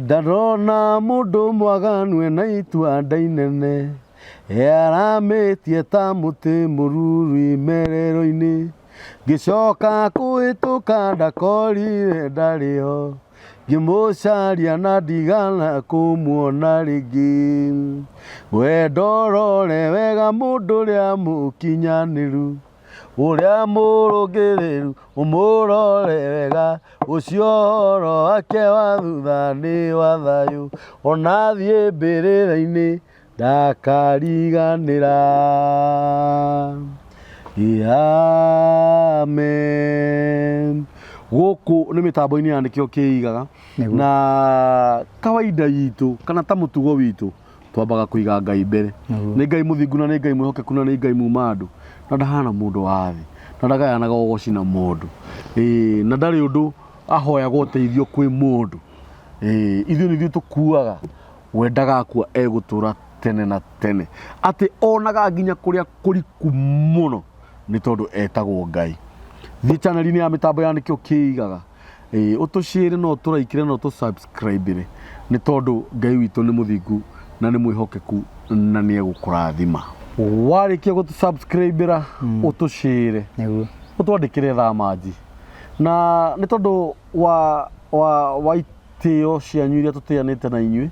Ndarona mundu mwaganu ena itua ndainene arametie ta muti mururu imerero-ini ngicoka kuhituka ndakorire ndariho ngimucaria na ndigana kumuona ringi we ndorore wega mundu uria mukinyaniru uria murungiriru umurore wega ucio horo wake wa thutha ni wa thayu ona thie mbirira-ini ndakariganira. Amen. Guku ni mitambo-ini ya nikio kiigaga na kawaida yitu kana ta mutugo witu twambaga kuiga Ngai mbere. Ni Ngai muthingu na ni Ngai mwihokeku na ni Ngai muma andu na ndahana mundu wa thi na ndagayanaga gocina mundu na ndari undu ahoyaga uteithio kwi mundu ithuĩ nithuĩ tukuaga we ndagakua egutura tene na tene ati onaga nginya kuria kuriku muno ni tondu etagwo Ngai. Thi channel-ini ya mitambo ya nikio kiigaga utushare no turaikire no tu subscribe ni tondu Ngai witu ni muthingu na ni mwihokeku na ni egukurathima. Warikia gutu subscribe utushare utwandikire thamaji na ni tondu wa itio cianyu iria tutianite na inyui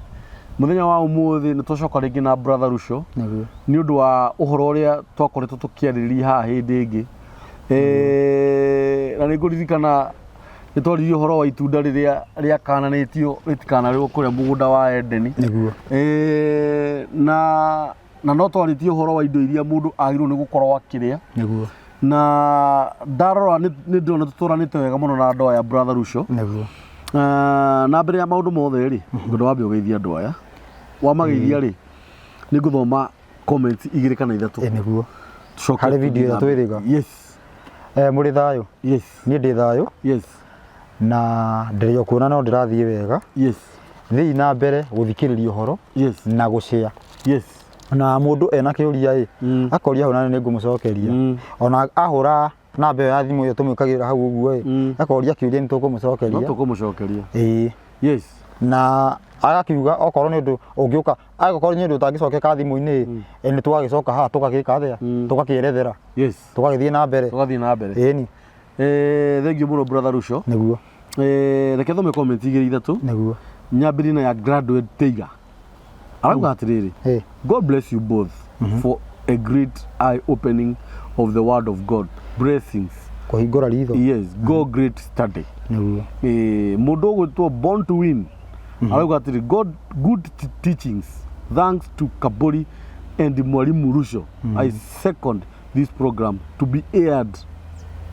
muthenya wa umuthi ni tucoka ringi na brother Rusho ni undu wa uhoro uria twakoretwo tukiarĩrĩria haha hindi ingi na ni nguririkana ni twaririe uhoro wa itunda riria kananitio ritikanarĩrwo kuria mugunda wa Edeni na no twaritie uhoro wa indo iria mundu agirwo ni gukorwo akiria na ndarora ni ndona tuturanite wega muno na andu aya brother Rusho na mbere ya maundu mothe ri ngundu wambe ugeithia andu aya wamageithia ri ni nguthoma comments igiri kana ithatu niguo hari video ya twiriga yes muri thayo yes ni ndi thayo yes na ndirio kuona no ndirathie wega yes thii na mbere guthikiriria uhoro yes na gushare yes na mundu ena kiuria akoria hona ni ngumucokeria ona ahura na mbere ya thimu yo tumikagira hau uguo akoria kiuria ni tukumucokeria yes na agakiuga okorwo ni undu ungiuka agakorwo ni undu utangicokeka thimu-ini ni twagicoka haha tukagika thea tukakierethera yes tukagithie na mbere ni thank you muno brother Rusho niguo reke thome comment igiri ithatu niguo nyambirina ya graduate Teiga arauga atiriri God bless you both for a great eye opening of the word of God. Blessings kuhingura ritho yes go great study niguo mundu gwitwo born to win arauga atiri God good teachings thanks to Kabori and Mwalimu Rusho. I second this program to be aired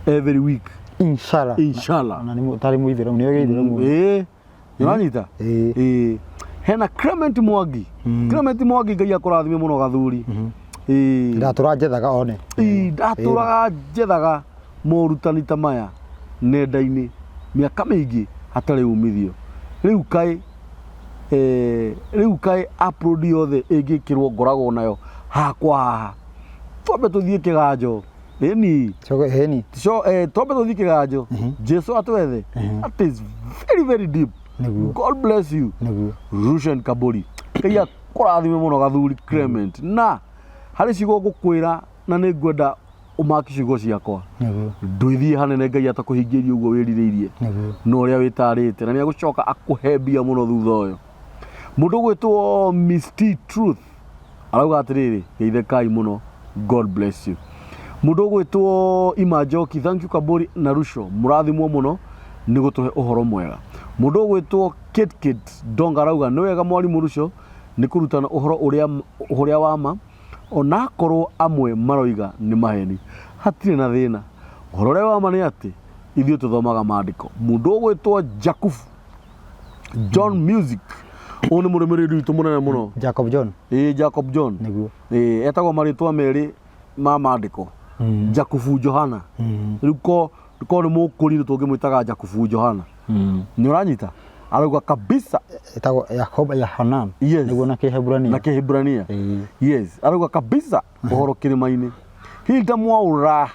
every week inshallah na ni tari muithira ni ogeithira mu yonanyita hena Clement Mwangi Ngai akurathime muno gathuri ndatura njethaga one ndaturaga njethaga morutani ta maya nenda-ini miaka mingi hatari umithio riu kai upload yothe ingikirwo ngoragwo nayo hakwa haha twambe tuthie kiganjo twambe tuthie kiganjo Jesu atwethe that is very very deep. God bless you Rusho and Kabori. Ngai akurathime muno gathuri Clement na hari cigo ngukwira na ni ngwenda umaki cigo ciakwa ndwithie hanene Ngai atakuhingiria uguo wiririirie no uria witarite na ni agucoka akuhembia muno thutha uyu mundu gwitwo Misty Truth arauga atiriri geithekai muno God bless you. Mundu gwitwo Imajoki thank you Kabori na Rusho murathimwo muno ni gutuhe uhoro mwega. Mundu gwitwo Kit Donga arauga ni wega Mwalimu Rusho ni kurutana uhoro uria wama ona korwo amwe maroiga ni maheni hatire na thina uhoro uria wama ni ati ithuĩ tuthomaga maandiko. Mundu gwitwo John Music oni muremereri witu munene muno Jacob John niguo etagwo maritwa meri ma maandiko Jakubu Johana riu ko ni mukuri tungimwitaga Jakubu Johana ni uranyita arauga kabisa etagwo Yakob Yohanan niguo na Kihibrania yes arauga kabisa uhoro kirima-ini Hilda Mwaura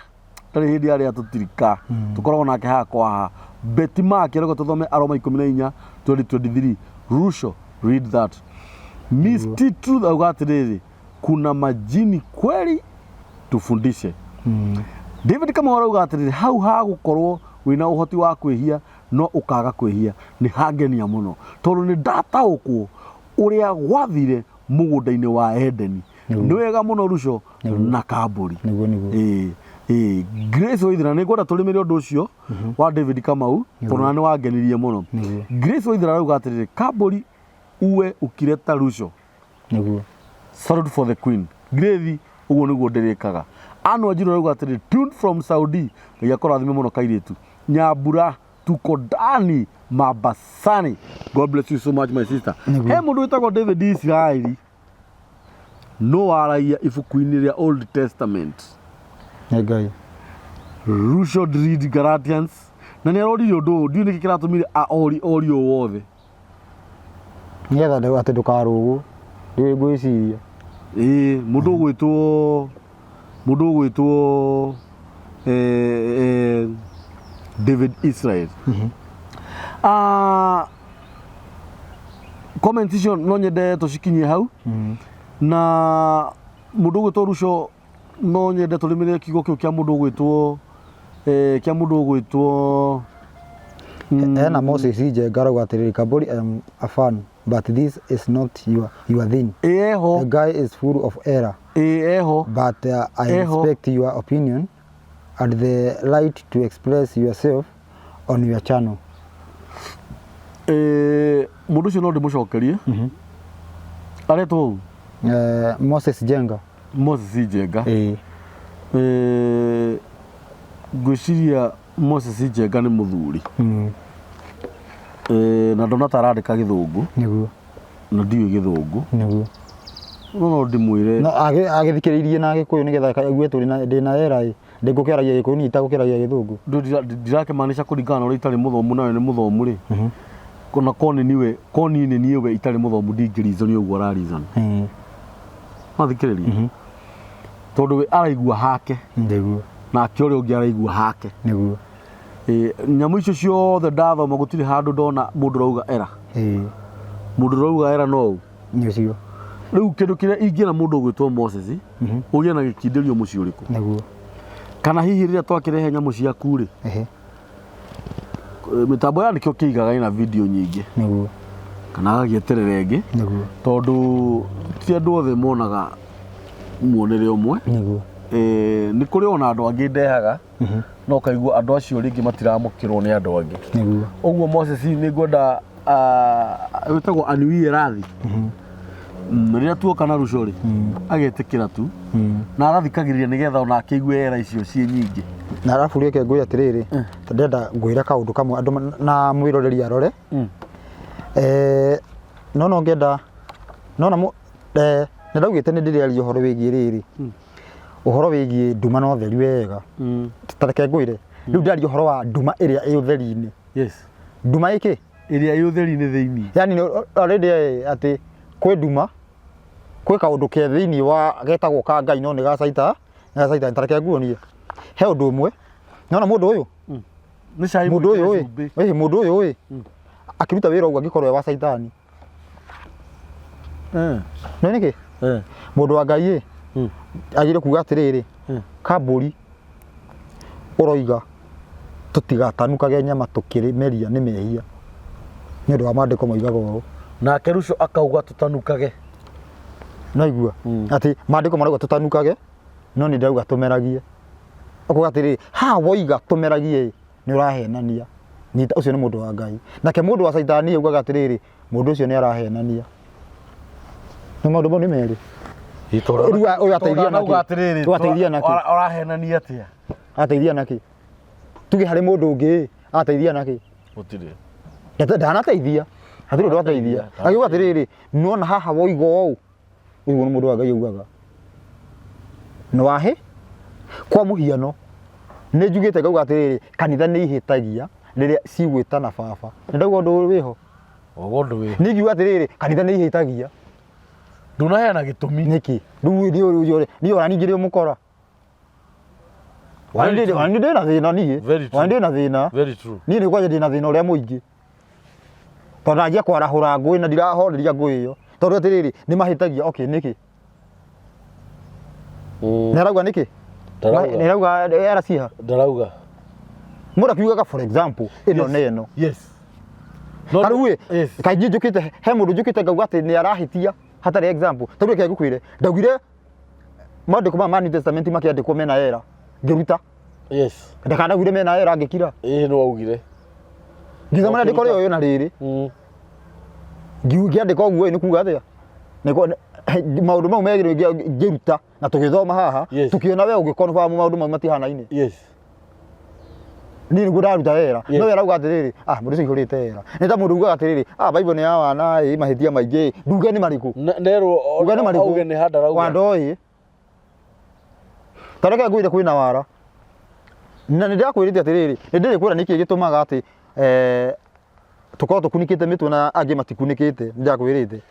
ndari hindi aria tutirika tukoragwo nake haha kwa haha beti make rego tuthome Aroma 14 2023 Rusho read that Misty Truth auga atiriri kuna majini kweli tufundishe David Kamau auga atiriri hau hagukorwo wina uhoti wa kwihia no ukaga kwihia ni hangenia muno tondu ni ndataukwo uria gwathire mugunda-ini wa Edeni ni wega muno Rusho na Kamburi Grace Waithira ni ngwenda turimire undu ucio wa David Kamau tondu ni wangenirie muno Grace Waithira auga atiriri Kamburi uwe ukireta Rusho salute for the queen Grace uguo niguo ndirikaga Anwa Njiro auga atiriri tuned from Saudi yakora thime muno kairitu Nyambura tuko ndani Mabasani. God bless you so much my sister. He mundu witagwo David Israeli no araia ibuku-ini ria Old Testament. Ngai. Rusho read Galatians. Na ni arorire undu ndio niki kiratumire ori o wothe. Nigetha ndio ati ndukarugwo. Ndio ngwiciria. Mundu gwitwo David Israel. Commentation no nyende tushikinye hau na mundu gwitwo Rusho no nyende turimire kigo kiu kia mundu gwitwo ena Moses Njenga arauga atiriri Kamburi I am a fan but this is not your thing. The guy is full of error. But I respect your opinion and the right to express yourself on your channel. Mundu ucio no ndimucokerie aretwo Moses Njenga ngwiciria Moses Njenga ni muthuri na ndona tarandika Githungu niguo na ndiwe Githungu niguo no ndimwire no agithikiririe na Gikuyu nigetha aigue turi na ndina era ndingukeragia Gikuyu ni itagukeragia Githungu ndirake maanisha kuringana na uria itari muthomu nawe ni muthomu ri kuna koni niwe itari muthomu ndingirizo ni uguo ararizana mathikiririe tondu we araigua hake niguo na kiori ungi araigua hake niguo nyamu icio ciothe ndathoma gutiri handu ndona mundu rauga era mundu rauga era no nicio riu kindu kiria ingiena mundu gwitwo Moses ugie na gikindirio muci uriku niguo kana hihi riria twakirehe nyamu ciaku ri mitambo ya nikio kiigaga ina video nyingi niguo kana agieterere ingi niguo tondu ti andu othe monaga muonere umwe niguo ni kuri ona andu angi ndehaga no kaigua andu acio ringi matiramukirwo ni andu angi niguo oguo Moses ni ngwenda witagwo Anui Erathi riria tuoka na Rusho ri agetikira tu na arathikagiriria nigetha ona akeigue era icio cie nyingi na arabu rieke ngui atiriri ndenda ngwira kaundu kamwe andu na mwiroreri arore no ngenda no na ndaugite ni ndiriaria uhoro wigie riri uhoro wigie nduma no theri wega tareke ngwire riu ndaria uhoro wa nduma iria i utheri-ini nduma iki iria i utheri-ini thiini yani already ati kwe nduma kwe kaundu ke thiini wa getagwo ka Ngai no ni gacaita tareke nguonie he undu umwe nona mundu uyu ni cai mundu uyu akiruta wira uguo angikorwo wa Saitani no niki mundu wa Ngai agire kuga atiriri Kamburi uroiga tutigatanukage nyama tukirimeria ni mehia ni undu wa mandiko moigaga ũũ nake Rusho akauga tutanukage no igua ati mandiko marauga tutanukage no ni ndauga tumeragie akuga atiriri ha woiga tumeragie ni urahenania ni ucio ni mundu wa Ngai nake mundu wa Saitani augaga atiriri mundu ucio ni arahenania ni maundu mau ni meri Rua oya teithia naki. Wateithia naki. Orahenania atia. Ateithia naki. Tuge hari mundu ungi ateithia naki. Gutire. Ndana teithia. Hathiri ndo ateithia. Agiuga atiriri nona haha woigo ũũ. Uyu ni mundu wa Ngai ugaga. No wahe kwa muhiano ni njugite ngauga atiriri kanitha ni ihitagia riria cigwitana baba. Ndauga undu wiho. Ogo undu wiho. Ni ngiuga atiriri kanitha ni ihitagia. Ndunaheana gitumi niki riu ni orani ngire mukora Wandi na thina ni. Wandi na thina. Very true. Ni ni kwaje ndina thina uria muingi. Tonajia kwarahura ngui na ndirahoreria ngui iyo. Tondu atiriri ni mahitagia okay niki. Nerauga niki? Nerauga era siha. Ndarauga. Mura kiugaga for example ino neno. Yes. Karuwe kaiji njukite he mundu njukite ngauga ati ni arahitia hatari example. Tondu ke ngukwire ndagire maandiko ma New Testament makiandikwo mena era ngiruta. Yes. Ndakandagire mena era ngikira. No augire. Ngiza mana ndiko ryo na riri. Ngiandika uguo ni kuga atia. Niko maundu mau megire ngiruta na tugithoma haha tukiona we ugikonfa maundu mau matihana-ini. Yes. Ni nguraruta era no erauga atiriri mundu ucio ihurite era ni ta mundu ugaga atiriri Bible ni ya wana mahitia maingi nduge ni mariku nero uga ni mariku uge ni handa rauga wandoi tareke nguire kwina wara na ni ndakwirite atiriri ni ndiri kwira niki gitumaga ati tukorwo tukunikite mitwe na angi matikunikite ndakwirite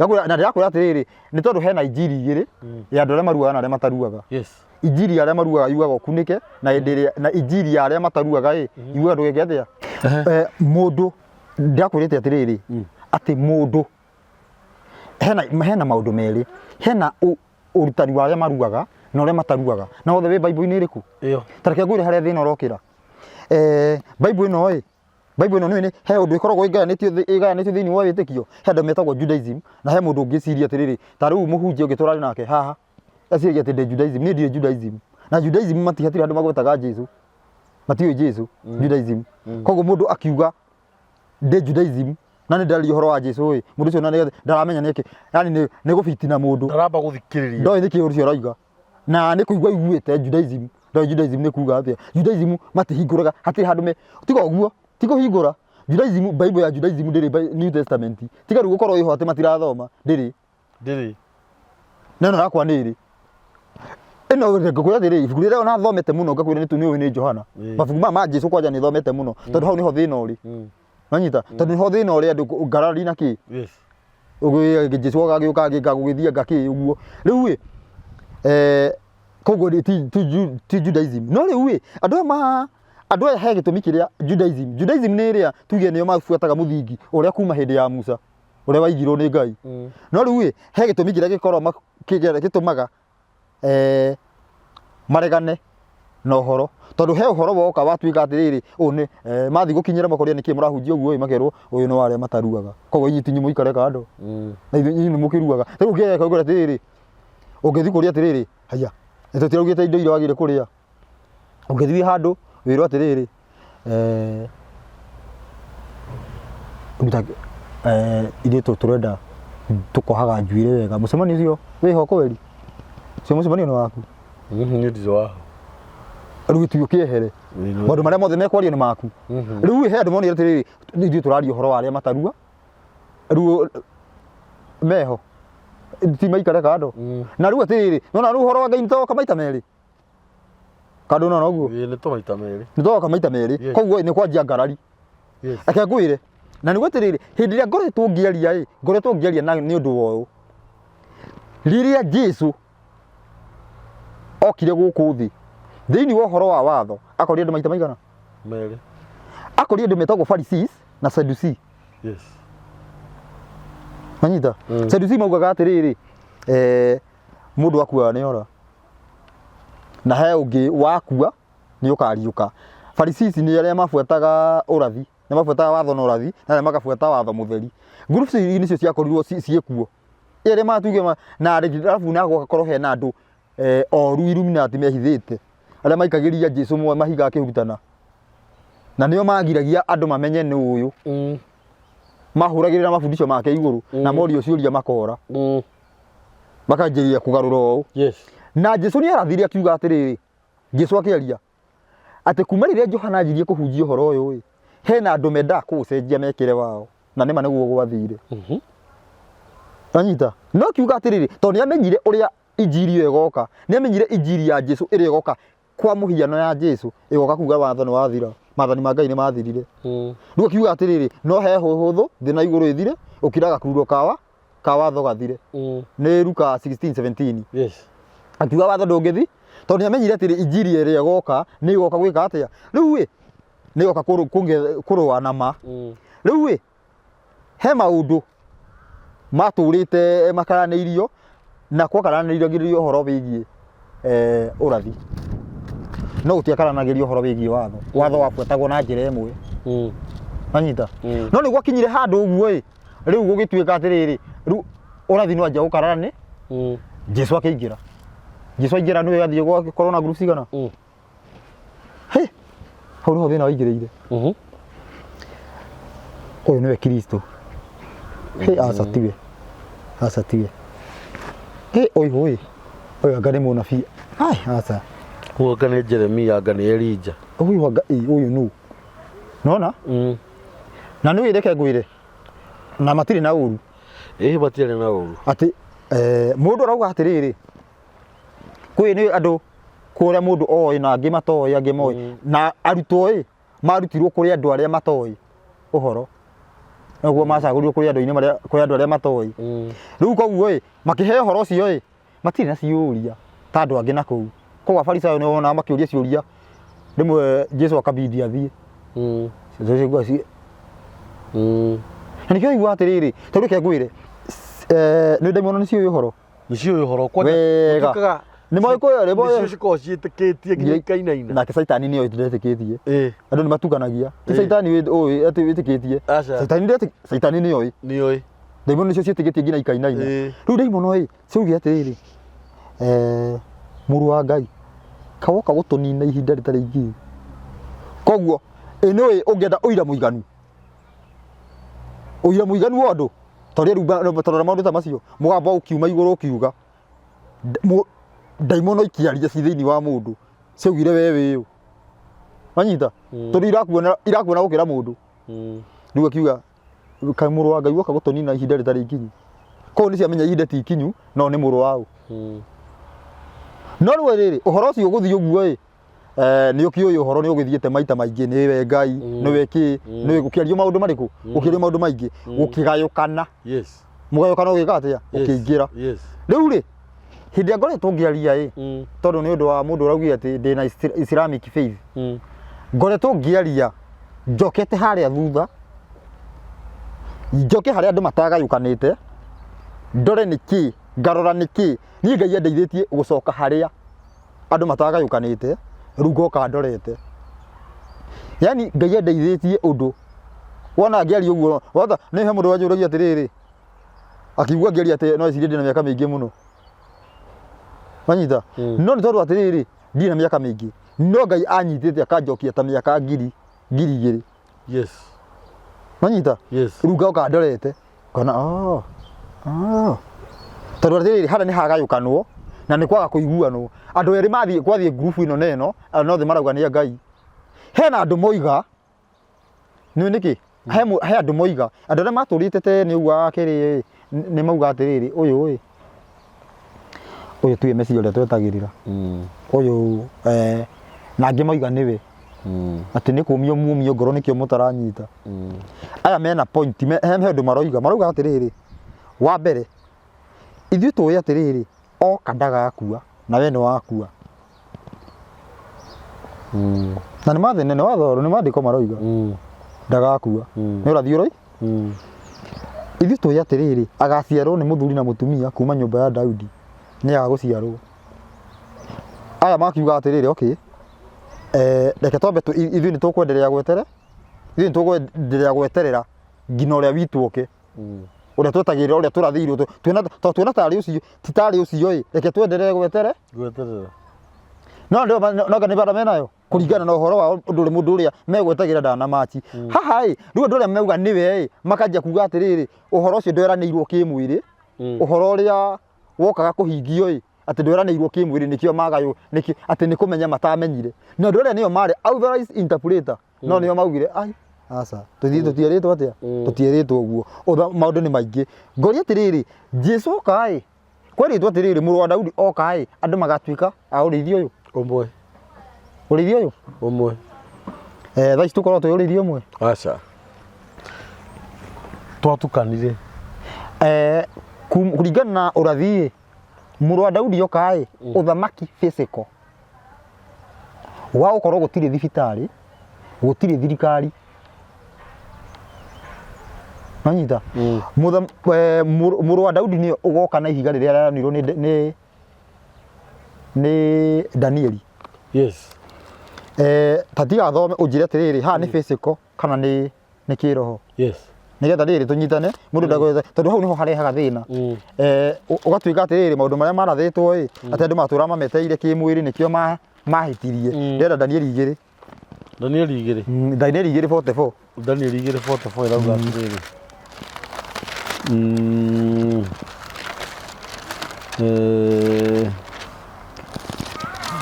ngakwira na ndakwira atiriri ni tondu hena injiri igiri ya andu aria maruaga na aria mataruaga. Yes. Injiri aria maruaga yugaga ukunike na na injiri aria mataruaga yugaga ndugeke atia mundu ndakwirite atiriri ati mundu hena maundu meri hena urutani wa aria maruaga na aria mataruaga na othe wi Bible-ini iriku iyo tareke ngwire haria thina urokira Bible ino Bible ino ni he undu ikoragwo igayanitio thiini wa witikio he andu metagwo Judaism na he mundu ungiciria atiriri ta riu muhunjia ungitura nake haha asiria ati Judaism ni ndio Judaism na Judaism matihatiri andu magwetaga Jesu matiyo Jesu Judaism koguo mundu akiuga de Judaism na ni ndari horo wa Jesu mundu ucio na ndaramenya niki yani ni gufitina mundu ndaramba guthikiriria ndo niki ucio raiga na ni kuigua iguite Judaism ndo Judaism ni kuga atia Judaism matihinguraga hatiri handu me tiga uguo tigo hingura Judaism Bible ya Judaism ndiri New Testament tiga rugo korwo iho ati matirathoma ndiri neno yakwa niri ino ngakwira thiri ibuku riria ona thomete muno ngakwira ni Johana mabuku ma Jesu kwaja ni thomete muno tondu hau niho thina uri manyita tondu niho thina uri andu ngarari na ki ugu Jesu agagiuka agigagugithia ngaki uguo riu koguo ti Judaism no riu andu aya he gitumi kiria Judaism ni iria tuge nio mabuataga muthingi uria kuma hindi ya Musa uria waigirwo ni Ngai no riu he gitumi kiria gikorwo gitumaga maregane na uhoro tondu he uhoro woka watuika atiriri une mathi gukinyira makoria niki murahunjia uguo makerwo uyu no aria mataruaga koguo inyi tinyi muikare kando na inyi ni mukiruaga riu ke kaugura atiriri ungithi kuria atiriri haya tutiraugite indo ira wagire kuria ungithi handu wirwo atiriri ire turenda tukohaga njuire wega mucemani ucio wiho kweri cio mucemani no waku ni ndizo waho riu tuyukiehere maundu maria mothe mekwario ni maku riu he andu monire atiriri ithuĩ turaria uhoro wa aria matarua riu meho ti maikare kando na riu atiriri nona riu uhoro wa Ngai nitoka maita meri kando nona uguo ni to maita meri nitoka maita meri koguo ni kwanjia ngarari ake ngwire na ni gwetiriri hindi ria ngoretwo ngiaria na ni undu woyo riria Jesu okire guku thi thiini wa uhoro wa watho akorire andu maita maigana meri akorire andu metagwo Pharisees na Sadducee manyita Sadducee maugaga atiriri mundu akua ni ora na he ungi wakua ni ukariuka Pharisees ni aria mabuataga urathi na mabuataga watho na urathi na aria magabuata watho mutheri groups nicio ciakorirwo ciekuo ere matuge na arabu na gokorwo he na andu oru Illuminati mehithite aria maikagiria Jesu mahiga akihutana na nio magiragia andu mamenye ni uyu mahuragirira mafundisho make iguru na morio ciuria makora makanjiria kugarura o na Jesu ni arathiria akiuga atiriri Jesu akiaria ati kuma riria Johana ajirie kuhunjia uhoro uyu he na andu menda kucenjia mekire wao na nima niguo gwathire anyita no kiuga atiriri to ni amenyire uria injiri iyo igoka ni amenyire injiri ya Jesu iri igoka kwa muhiano ya Jesu igoka kuga watho ni wathira mathani ma Ngai ni mathirire riu kiuga atiriri no he huthu thina iguru ithire ukiraga kururo ka watho gathire ni Luka 16:17 akiuga watho ndungithi tondu amenyire atiri injiri ĩrĩa goka nĩ goka gwĩka atĩa rĩu nĩ goka kũrũa na ma rĩu he maũndũ matũrĩte makaranĩirio na kwakaranĩirio ũhoro wĩgiĩ ũrathi no gũtiakaranagĩrio ũhoro wĩgiĩ watho wabuatagwo na njĩra ĩmwe anyita no nĩ gwakinyire handũ ũguo rĩu gũgĩtuĩka atĩrĩrĩ rĩu ũrathi no anjia gũkararana Jesu akĩingĩra nĩwe athiĩ gwakorwo na group cigana hau nĩho thĩna waingĩrĩire ũyũ nĩwe Kristo aca tiwe ũyũ anga nĩ mũnabii aca ũyũ anga nĩ Jeremia anga nĩ Elija ũyũ nũ nona na nĩ reke ngwĩre na matirĩ na ũru matirĩ na ũru atĩ mũndũ arauga atĩrĩrĩ kwĩ nĩ andũ kũrĩa mũndũ oĩ na angĩ matoĩ angĩ moĩ na arutwo marutirwo kũrĩ andũ arĩa matoĩ ũhoro naguo macagũrirwo kũrĩ andũ arĩa matoĩ rĩu koguo makĩheo ũhoro ũcio matirĩ na ciũria ta andũ angĩ nakũu koguo Afarisayo nĩo wonaga makĩũria ciũria rĩmwe Jesu akabidi athiĩ na nĩkĩo igua atĩrĩrĩ tondũ reke ngwĩre nĩ ndaimono nĩciũĩ ũhoro wega nĩ moĩ nĩcio cikoragwo ciĩtĩkĩtie nginya ikainaina nake Saitani nĩoĩ ndetĩkĩtie andũ nĩ matuganagia ti Saitani ũĩ atĩ wĩtĩkĩtie Saitani nĩoĩ ndaimono nĩcio ciĩtĩkĩtie nginya ikainaina rĩu ndaimono ciuge atĩrĩrĩ mũrũ wa Ngai kawoka gũtũnina ihinda rĩtarĩ ingĩ koguo nĩoĩ ũngĩenda ũira mũiganu wa andũ tondũ maũndũ ta macio mũgambo ũkiuma igũrũ ũkiuga ndaimono ikiaria ci thĩinĩ wa mũndũ ciaugire we wĩ wanyita tondũ irakuona gũkĩra mũndũ rĩu akiuga kaĩ mũrũ wa Ngai woka gũtũnina ihinda rĩtarĩ ikinyu koguo nĩciamenya ihinda ti ikinyu no nĩ mũrũ wao no rĩu rĩrĩ ũhoro ũcio ũgũthiĩ ũguo nĩ ũkĩũĩ ũhoro nĩ ũgĩthiĩte maita maingĩ nĩwe Ngai nĩwe kĩ nĩwe gũkĩario maũndũ marĩkũ gũkĩario maũndũ maingĩ gũkĩgayũkana mũgayũkana ũgĩka atĩa ũkĩingĩra rĩu hĩndĩ ĩrĩa ngoretwo ngĩaria tondũ nĩ ũndũ wa mũndũ ũraugire atĩ ndĩna Islamic faith ngoretwo ngĩaria njokete harĩa thutha njoke harĩa andũ matagayũkanĩte ndore nĩkĩ ngarora nĩkĩ niĩ Ngai andeithĩtie gũcoka harĩa andũ matagayũkanĩte rĩu ngoka ndorete yani Ngai andeithĩtie ũndũ wona ngĩaria ũguo wotha nĩ he mũndũ wanjũragia atĩrĩrĩ akigua ngĩaria atĩ no ecirie ndĩ na mĩaka mĩingĩ mũno manyita no nĩ tondũ atĩrĩrĩ ndirĩ na mĩaka mĩingĩ no Ngai anyitĩte akanjokia ta mĩaka ngiri igĩrĩ manyita rĩu ngoka ndorete ngona tondũ atĩrĩrĩ harĩa nĩ hagayũkanwo na nĩ kwaga kũiguanwo andũ erĩ kwathiĩ group ino neno no the marauga nĩ Ngai hena andũ moiga nĩ nĩkĩ he andũ moiga andũ arĩa matũrĩte tene ũguo akĩrĩ nĩ mauga atĩrĩrĩ ũyũ tuwe Messi ũrĩa twetagĩrĩra ũyũ na angĩ moiga nĩwe atĩ nĩ kũmio ngoro nĩkĩo mũtaranyita aya mena point he andũ marauga atĩrĩrĩ wa mbere ithuĩ tũĩ atĩrĩrĩ oka ndagakua na we nĩ wakua na nĩ maandĩko marauga ndagakua nĩ ũrathi ũroi ithuĩ tũĩ atĩrĩrĩ agaciarwo nĩ mũthuri na mũtumia kuma nyũmba ya Daudi nĩ agagũciarwo aya makiuga atĩrĩrĩ reke twambe ithuĩ nĩ tũkwenderea gweterera nginya ũrĩa witũ oke ũrĩa twetagĩrĩra ũrĩa tũrathĩirwo tuona tarĩ ũcio ti tarĩ ũcio reke twenderee gweterera no nĩ bara menayo kũringana na ũhoro wa mũndũ ũrĩa megwetagĩra ndanamachi haha rĩu andũ arĩa mauga nĩwe makanjia kuga atĩrĩrĩ ũhoro ũcio ndweranĩirwo kĩmwĩrĩ ũhoro ũrĩa wokaga kũhingio atĩ ndweranĩirwo kĩmwĩrĩ nĩkĩo magayũ atĩ nĩ kũmenya matamenyire na andũ arĩa nĩo marĩ authorized interpreter no nĩo maugire aca tũtierĩtwo atĩa tũtierĩtwo ũguo maũndũ nĩ maingĩ ngoria atĩrĩrĩ Jesu oka kwerĩtwo atĩrĩrĩ mũrũ wa Daudi oka andũ magatuĩka a ũrĩithio ũyũ ũmwe thaa ici tũkorwo twĩ ũrĩithio ũmwe aca twatukanire kũringana na ũrathi mũrũ wa Daudi oka ũthamaki physical wa ukorwo gutire thibitari gutire thirikari nanyita muru wa Daudi ni ugoka na ihiga riria ranirwo ni Danieli yes tatiga thome ujire atiriri ha ni physical kana ni kiroho yes nigetha riri tunyitane mundu ndagwetha tondu hau niho harehaga thina ugatwika atiriri maundu maria marathitwo ati andu matura mameteire kimwiri nikio mahitirie ndera Danieli 2 Danieli 2:44 Danieli 2:44 irauga atiriri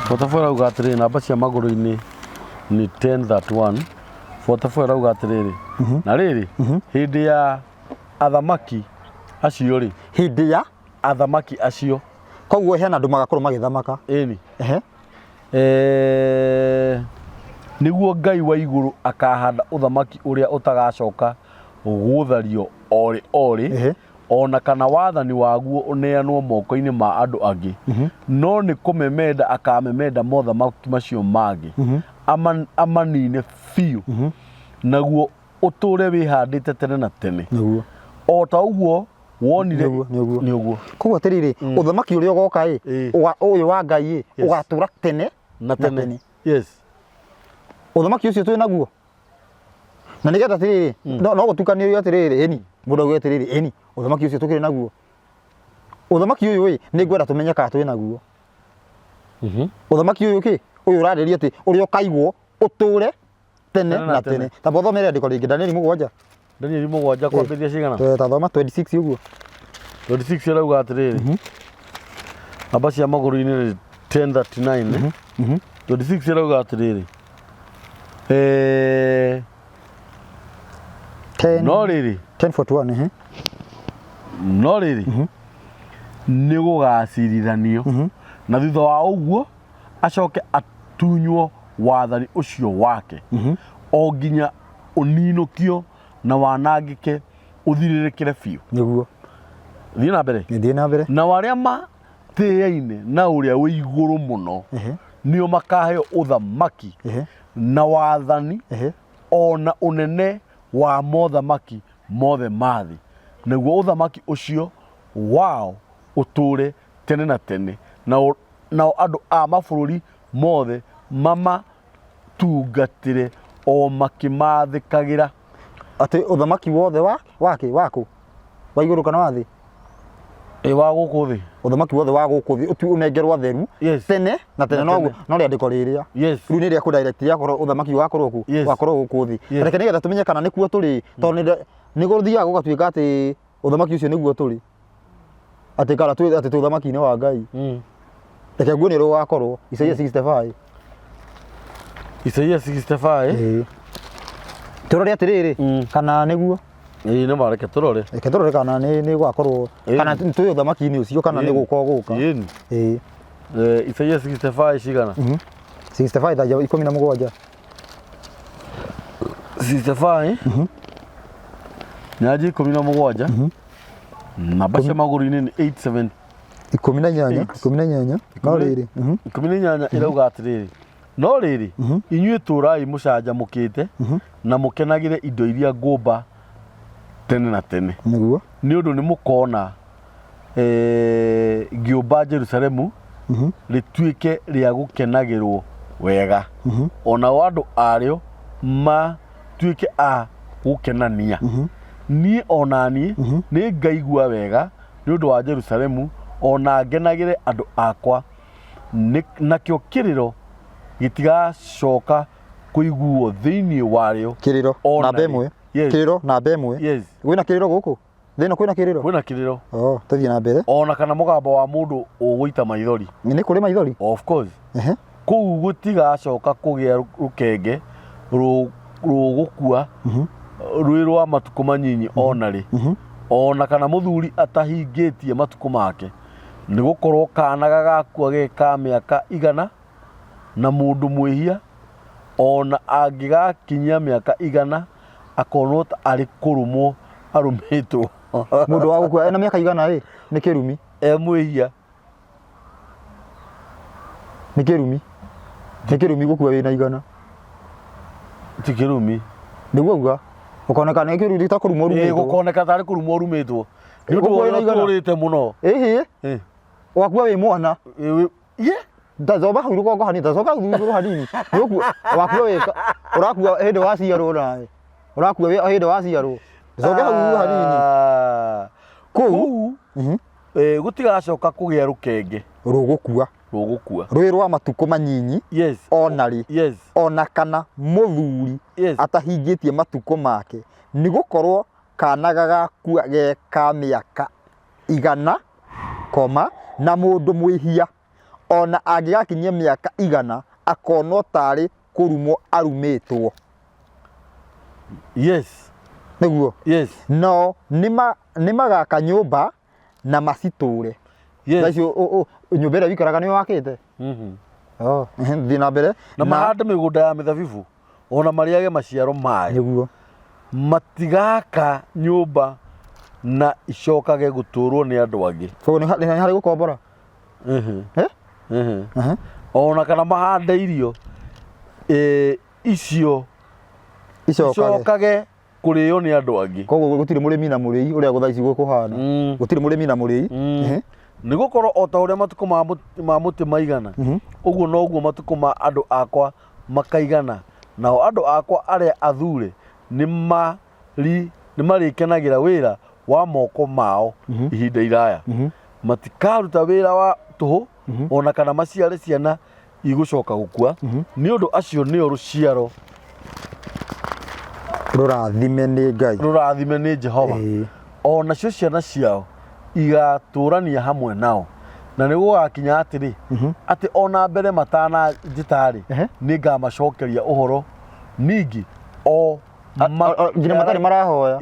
Forty-four irauga atiriri namba cia maguru-ini ni 10:31 44 irauga atiriri na riri hindi ya athamaki acio ri hindi ya athamaki acio koguo hena andu magakorwo magithamaka eni niguo Ngai wa iguru akahanda uthamaki uria utagacoka guthario ori ona kana wathani waguo uneanwo moko-ini ma andu angi no ni kumemenda akamemenda mothamaki macio mangi amanine fiu naguo uture wihandite tene na tene o ta uguo wonire ni uguo koguo atiriri uthamaki uria ugoka uyu wa Ngai ugatura tene na tene yes uthamaki ucio twi naguo na nigetha atiriri no gutukanio atiriri eni mundu auga atiriri eni uthamaki ucio tukiri naguo uthamaki uyu ni ngwenda tumenye ka twi naguo uthamaki uyu uyu urariria ati uria ukaigwo uture tene na tene ta bothomere ndiko ringi Danieli 7 kwambithia cigana ta thoma 26 uguo 26 irauga atiriri namba cia maguru-ini 10:39 26 irauga atiriri no riri 10:41 no riri ni gugacirithanio na thutha wa uguo acoke atunywo wathani ucio wake o nginya uninukio na wanangike uthiririkire fiu niguo thii na mbere na waria mathiaine na uria wi iguru muno nio makaheo uthamaki na wathani ona unene wa mothamaki mothe mathi naguo uthamaki ucio wao uture tene na tene na andu a mabururi mothe mama tungatire o makimathikagira ati uthamaki wothe waku wa iguru kana wa thi wa guku thi uthamaki wothe wa guku thi utu unengerwa theru tene na tene no riandiko riria riu ni ria ku direct ya korwo uthamaki wakorwo ku wakorwo guku thi reke nigetha tumenye kana nikuo turi tondu ni guthiaga gugatuika ati uthamaki ucio niguo turi ati kana tu ati uthamaki ni wa Ngai reke nguo ni rugakorwo Isaia 65 Isaia 65 turore atiriri kana niguo ni mareke turore kana ni gwakorwo kana tu uthamaki ni ucio kana ni guka Isaia 65 cigana 65 thaja 17 65 nyaji 17 namba cia maguru-ini ni 87 18 no riri 18 irauga atiriri no riri inyuĩ turai mucanjamukite na mukenagire indo iria ngumba tene na tene niguo ni undu ni mukona ngiumba Jerusalemu rituike ria gukenagirwo wega ona andu ario matuike a gukenania ni onani ni ngaigua wega ni undu wa Jerusalemu ona ngenagire andu akwa nakio kiriro gitigacoka kuiguo thiini wario kiriro namba imwe kiriro namba imwe wina kiriro guku thina kwina kiriro tuthie na mbere ona kana mugambo wa mundu uguita maithori ni kuri maithori of course kuu gutigacoka kugia rukenge rugukua rwi rwa matuku manyinyi onari ona kana muthuri atahingitie matuku make ni gukorwo kana gagakua geka miaka igana na mundu mwihia ona angigakinyia miaka igana akonwo ta ari kurumwo arumitwo mundu wa gukua ena miaka igana ni kirumi mwihia ni kirumi Tikirumi gukua wina igana. Tikirumi. Niguo uga. Ukoneka nä kä rä ta kå rumå rumä two. Gukoneka tarä kå rumå rumä two. Nä å ndå tå rä te må no. Wakua wä mwana. Ndacoba hau rå gongo hanini. Ndacoka hau rå hanini. Wakua wä å rakua hä ndä wa ciarwo nawe. Å rakua hä ndä wa ciarwo. Ndacoka hau rå hanini. Kũu gå tigacoka kå gä a rå kenge rå gå kua. Rwä rwa matukå manyinyi onarĩ ona kana mũthuri atahingĩtie matukũ make nĩ gũkorwo kana gagakua ge ka mĩaka 100, na mũndũ mwĩhia ona angĩgakinyia mĩaka 100 akonwo tarĩ kũrumwo arumĩtwo. Nĩguo no nĩ magaka nyũmba na macitũre. Thacio nyũmba ĩrĩa wĩikaraga nĩyo wakĩte. Thiĩ na mbere na mahande mĩgũnda ya mĩthabibũ ona marĩage maciaro mayo. Nĩguo matigaka nyũmba na icokage gũtũrwo nĩ andũ angĩ. Koguo nĩ harĩ gũkombora. Ona kana mahande irio icio icokage kũrĩo nĩ andũ angĩ. Koguo gũtirĩ mũrĩmi na mũrĩi ũrĩa gũthaici gũkũhana. Gũtirĩ mũrĩmi na mũrĩi. Nĩ gũkorwo o ta ũrĩa matukũ ma mũtĩ maigana ũguo noguo matukũ ma andũ akwa makaigana. Nao andũ akwa arĩa athure nĩ marĩkenagĩra wĩra wa moko mao ihinda iraya. Matikaruta wĩra wa tũhũ ona kana maciare ciana igũcoka gũkua. Nĩ ũndũ acio nĩo rũciaro rũrathime nĩ Ngai, rũrathime nĩ Jehova. Ona cio ciana ciao igatũrania hamwe nao. Na nĩ gũgakinya atĩrĩ atĩ ona mbere matananjĩtarĩ nĩ ngamacokeria ũhoro ningĩ nginya matarĩ marahoya.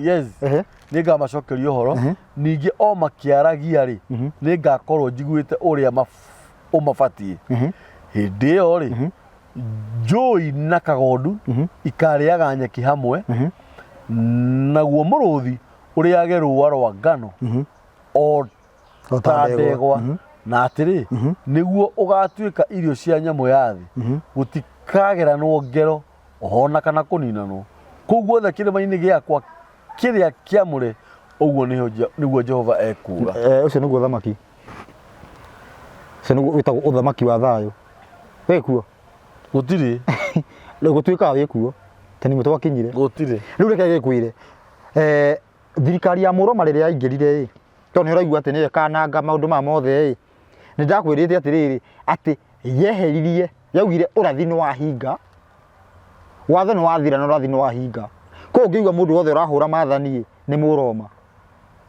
Nĩ ngamacokeria ũhoro ningĩ o makĩaragia-rĩ nĩ ngakorwo njiguĩte ũrĩa ũmabatiĩ. Hĩndĩ ĩyo-rĩ njũi na kagondu ikarĩaga nyeki hamwe, naguo mũrũthi ũrĩage rũũa rwa ngano o ta ndegwa. Na atĩrĩ nĩguo ũgatuĩka irio cia nyamũ ya thĩ, gũtikageranwo ngero ona kana kũninanwo. Kũu guothe kĩrĩma-inĩ gĩakwa kĩrĩa kĩamũre, ũguo nĩguo Jehova ekuuga. Ũcio nĩguo ũthamaki, ũcio nĩguo wĩtagwo ũthamaki wa thayũ. Wĩkuo gũtirĩ gũtuĩkaga wĩkuo tani mũtwe wakinyire gũtirĩ. Rĩu reke gĩkwĩre thirikari ya Mũroma rĩrĩa yaingĩrire tondũ nĩ ũraigua atĩ nĩyo ĩkananga maũndũ maya mothe nĩ ndakwĩrĩte atĩrĩrĩ atĩ yeheririe, yaugire ũrathi nĩ wahinga, watho nĩ wathira na ũrathi nĩ wahinga. Koguo ũngĩigua mũndũ wothe ũrahũra maathani nĩ Mũroma,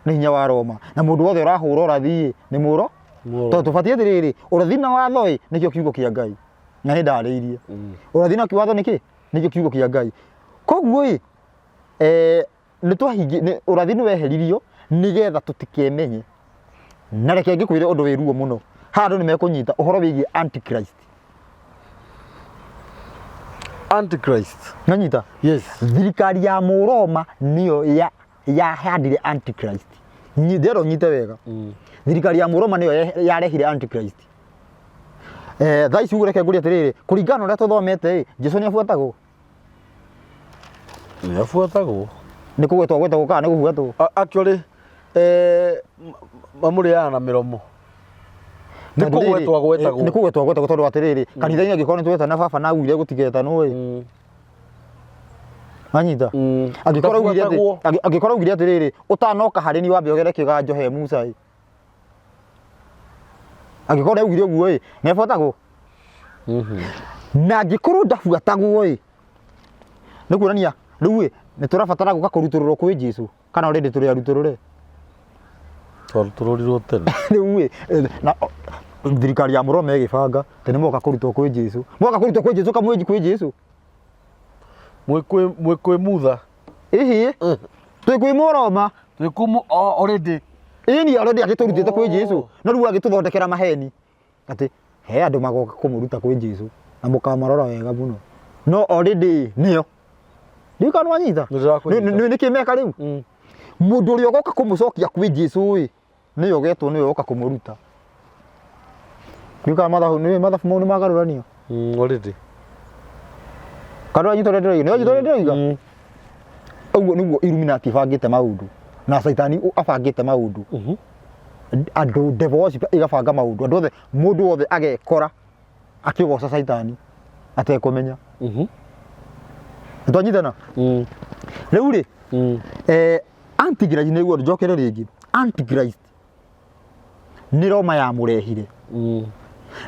nĩ hinya wa Roma, na mũndũ wothe ũrahũra ũrathi nĩ Mũroma. Tondũ tũbatiĩ atĩrĩrĩ ũrathi na watho nĩkĩo kiugo kĩa Ngai, na nĩ ndarĩirie ũrathi na watho nĩkĩ, nĩkĩo kiugo kĩa Ngai. Koguo nĩ twahingi ũrathi nĩ weheririo nĩgetha tũtikemenye. Na reke ngĩkwĩre ũndũ wĩ ruo mũno, haha andũ nĩ mekũnyita ũhoro wĩgiĩ Antichrist. Antichrist Nanyita? Thirikari ya Mũroma nĩyo yahandire Antichrist. Ndĩrenda ũnyite wega. Thirikari ya Mũroma nĩyo yarehire Antichrist. Thaa ici reke ngũrie atĩrĩrĩ, kũringana na ũrĩa tũthomete Jesũ nĩ abuatagwo? Nĩ abuatagwo. Nĩ kũgwetwo gwetagwo kana nĩ gũbuatwo? Actually mamũrĩaga na mĩromo. Nĩ kũgwetwo gwetagwo. Nĩ kũgwetwo gwetagwo tondũ atĩrĩrĩ kanitha-inĩ angĩkorwo nĩ twetana baba na augire gũtigetanwo anyita angĩkorwo augire atĩrĩrĩ ũtanoka harĩ niĩ wambe ũgere kĩganjo he Musa angĩkorwo augire ũguo nĩ abuatagwo. Na angĩkorwo ndabuatagwo nĩ kuonania rĩu nĩ tũrabatara gũka kũrutũrũrwo kwĩ Jesũ kana already tũrĩ arutũrũre tũrutũrũrirwo tene. Rĩu na thirikari ya Mũroma ĩgĩbanga tene moka kũrutwo kwĩ Jesũ, moka kũrutwo kwĩ Jesũ kamwe kwĩ Jesũ mwĩ kwĩ mutha twĩ kwĩ Mũroma twĩ kwĩ already ni already agĩtũrutĩte kwĩ Jesũ no rĩu agĩtũthondekera maheni atĩ he andũ magoka kũmũruta kwĩ Jesũ na mũkamarora wega mũno no already nĩo ndikano wanyita nĩ kĩmeka rĩu mũndũ ũrĩa ũgoka kũmũcokia kwĩ Jesũ nĩyo getwo nĩyo ũgoka kũmũruta. Ndikano mathabu mau nĩ magarũranio. already kana anyitore ndĩroiga ũguo nĩguo Illuminati bangĩte maũndũ na Saitani abangĩte maũndũ andũ devils igabanga maũndũ andũ othe mũndũ wothe agekora akĩgoca Saitani atekũmenya twanyitana rĩu rĩ Antichrist nĩguo njokere rĩngĩ Antichrist nĩ Roma yamũrehire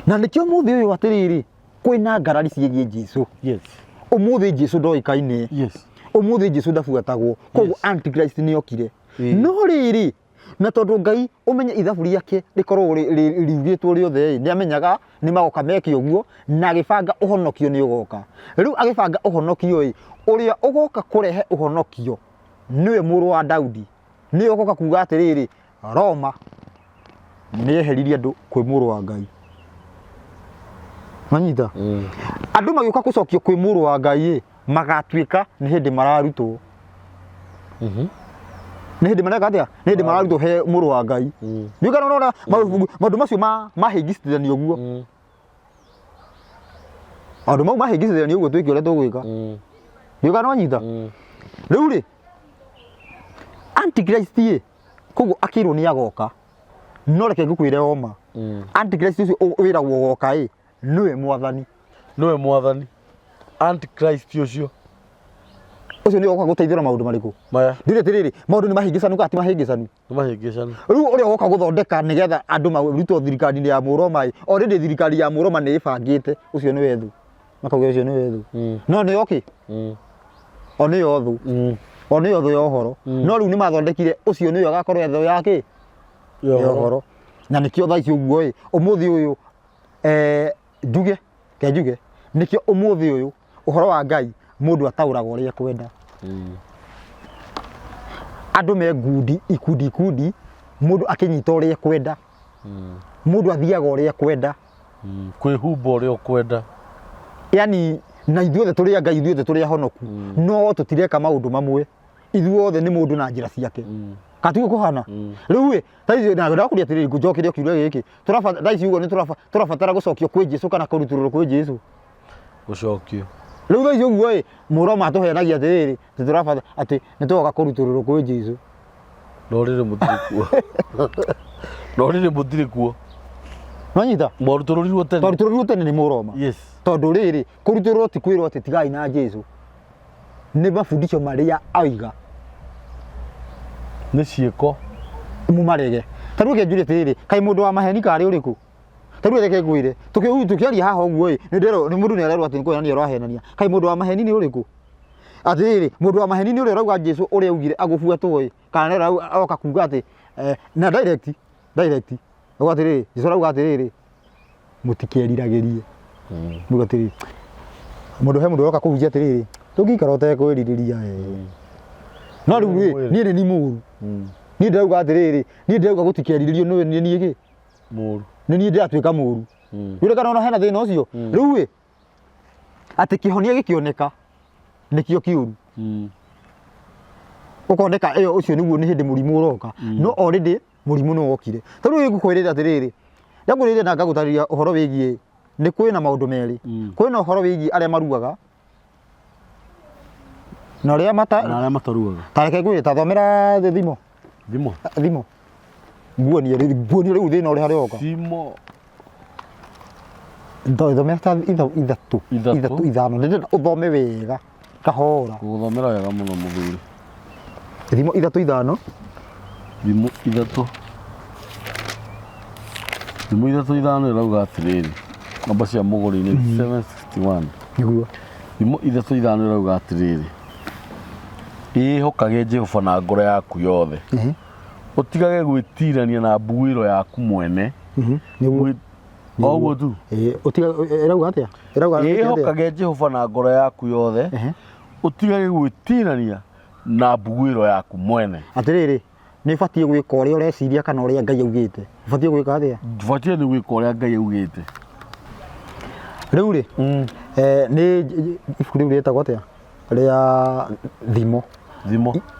na nĩkĩo mũthĩ ũyũ atĩrĩrĩ kwĩna ngarari ciĩgiĩ Jesũ ũmũthĩ Jesũ ndoĩkaine ũmũthĩ Jesũ ndabuatagwo koguo Antichrist nĩokire no rĩrĩ na tondũ Ngai ũmenye ithabu rĩake rĩkorwo riugĩtwo rĩothe nĩamenyaga nĩ magoka meke ũguo na agĩbanga ũhonokio nĩ ũgoka rĩu agĩbanga ũhonokio ũrĩa ũgoka kũrehe ũhonokio nĩwe mũrũ wa Daudi nĩ ũgoka kuga atĩrĩrĩ Roma nĩeheririe andũ kwĩ mũrũ wa Ngai manyita andũ magĩũka gũcokio kwĩ mũrũ wa Ngai magatuĩka nĩ hĩndĩ mararutwo nĩ hĩndĩ mareka nĩ hĩndĩ mararutwo he mũrũ wa Ngai nĩ kana ũrona maũndũ macio mahĩngicithania ũguo andũ mau mahĩngicithania ũguo twĩke ũrĩa tũgwĩka nĩ kana wanyita rĩu rĩ Antichrist koguo akĩrwo nĩ agoka no reke ngũkwĩre oma Antichrist ũcio wĩragwo woka nĩwe mwathani Antichrist ũcio nĩ woka gũteithĩra maũndũ marĩkũ ndire tĩrĩrĩ maũndũ nĩ mahĩngĩcanu kana ti mahĩngĩcanu rĩu ũrĩa woka gũthondeka nĩgetha andũ marutwo thirikari-inĩ ya Mũroma already thirikari ya Mũroma nĩ ĩbangĩte ũcio nĩ wethũ makauga ũcio nĩ wethũ no nĩ oke o nĩ thũ ya ũhoro no rĩu nĩ mathondekire ũcio nĩwe agakorwo thũ yake ya ũhoro na nĩkĩo thaa ici ũguo ũmũthĩ ũyũ njuge nĩkĩo ũmũthĩ ũyũ ũhoro wa Ngai mũndũ ataũraga ũrĩa kwenda andũ me ngundi ikundi mũndũ akĩnyita ũrĩa kwenda mũndũ athiaga ũrĩa kwenda kwĩhumba ũrĩa kwenda yani na ithuothe tũrĩ a Ngai ithuothe tũrĩ ahonoku no tũtireka maũndũ mamwe ithuothe nĩ mũndũ na njĩra ciake katugo kuhana rĩu taici na ndakũria atĩrĩrĩ ngũnjokeria kiuria gĩkĩ tũrabatara uguo nĩ tũrabatara gũcokio kwĩ Jesũ kana kũrutũrũrwo kwĩ Jesũ gũcokio rĩu taici uguo Mũroma atũheanagia atĩrĩrĩ tũrabatara atĩ nĩ tũgoka kũrutũrũrwo kwĩ Jesũ rĩrĩ mũtirĩ kuo Manyita twarutũrũrirwo tene nĩ Mũroma tondũ rĩrĩ kũrutũrũrwo ti kwĩrwo atĩ tigai na Jesũ nĩ mabundisho marĩa aiga nĩ ciĩko mumarege tarĩu kenjurie atĩrĩrĩ kaĩ mũndũ wa maheni karĩ ũrĩkũ tarĩu reke ngwĩre tũkĩaria haha ũguo nĩ mũndũ nĩ arerwo atĩ nĩ kũhenania ũrahenania kaĩ mũndũ wa maheni nĩ ũrĩkũ atĩrĩrĩ mũndũ wa maheni nĩ ũrĩa ũrauga Jesũ ũrĩa augire agũbuatwo kana oka kuga atĩ na direct uga atĩrĩrĩ Jesũ arauga atĩrĩrĩ mũtikeriragĩrie muga atĩrĩrĩ mũndũ he mũndũ ũroka kũhunjia atĩrĩrĩ tũngĩikara ũtekwĩrirĩria no rĩu niĩ nĩ mũru niĩ ndĩrauga atĩrĩrĩ niĩ ndĩrauga gũtikerirĩrio nĩwe niĩ gĩ mũru nĩ niĩ ndĩratuĩka mũru yũrĩ kana ona hena thĩna ũcio rĩu atĩ kĩhonia gĩkĩoneka nĩkĩo kĩũru ũkoneka ũcio nĩguo nĩ hĩndĩ mũrimũ ũroka no already mũrimũ nĩ wokire tarĩu ngũkwĩrĩra atĩrĩrĩ ndakũrĩrĩria na ngagũtarĩria ũhoro wĩgiĩ nĩ kwĩna maũndũ merĩ kwĩna ũhoro wĩgiĩ arĩa maruaga na arĩa mataruaga tareke ngwĩre ta thomera thimo nguonie rĩu thĩna ũrĩa harĩa oka thomera ta ithatũ ithano ndĩrenda ũthome wega kahora gũthomera wega mũno mũthuri thimo ithatũ ithano thimo ithatũ ithano ĩrauga atĩrĩrĩ namba cia mũgũri-inĩ 761 nĩguo thimo ithatũ ithano ĩrauga atĩrĩrĩ ĩhokage Jehova na ngoro yaku yothe ũtigage gwĩtirania na mbuĩro yaku mwene oguo tu ĩrauga atĩa ĩhokage Jehova na ngoro yaku yothe ũtigage gwĩtirania na mbuĩro yaku mwene atĩrĩrĩ nĩ batiĩ gwĩka ũrĩa ũreciria kana ũrĩa Ngai augĩte batiĩ gwĩka atĩa batiĩ nĩ gwĩka ũrĩa Ngai augĩte rĩu rĩ nĩ ibuku rĩu rĩtagwo atĩa rĩa thimo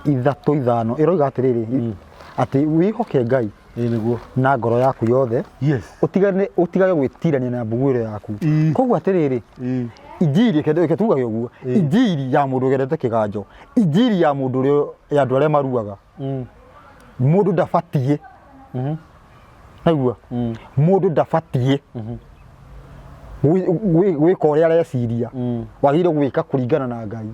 ithatũ ithano ĩroiga atĩrĩrĩ atĩ wĩhoke Ngai niguo na ngoro yaku yothe utigage gwitirania na mbuguiro yaku koguo atiriri injiri kende tugaga uguo injiri ya mundu gerete kiganjo injiri ya mundu ri ya andu aria maruaga mundu ndabatie naigua mundu ndabatie gwika uria areciria wagire gwika kuringana na Ngai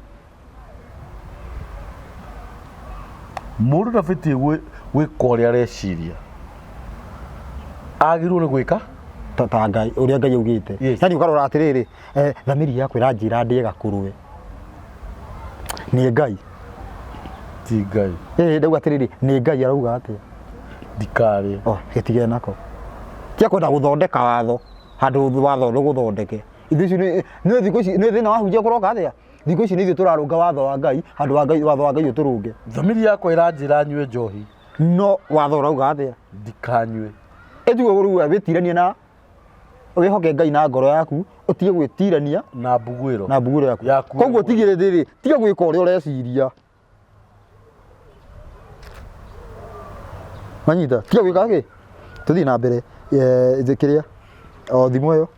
mundu ndabatie gwika uria areciria agirwo ni gwika ta Ngai uria Ngai augite yani ukarora atiriri thamiri yakwa iranjira ndiega kurwe ni Ngai ti Ngai ndauga atiriri ni Ngai arauga atia ndikari gitige nako tia kwenda guthondeka watho handu watho guthondeke ithici ni thiko ici ni thina wahunjia kuroka atia thiko ici ni ithu turarunga watho wa Ngai handu wa Ngai watho wa Ngai uturunge thamiri yakwa iranjira nyue njohi no watho urauga atia ndikanyue etuwe uru witirania na wihoke Ngai na ngoro yaku utige gwitirania na mbuguiro yaku koguo tigire ndiri tiga gwika uria ureciria manyita tiga gwika ki tuthi na mbere ikiria o thimo yo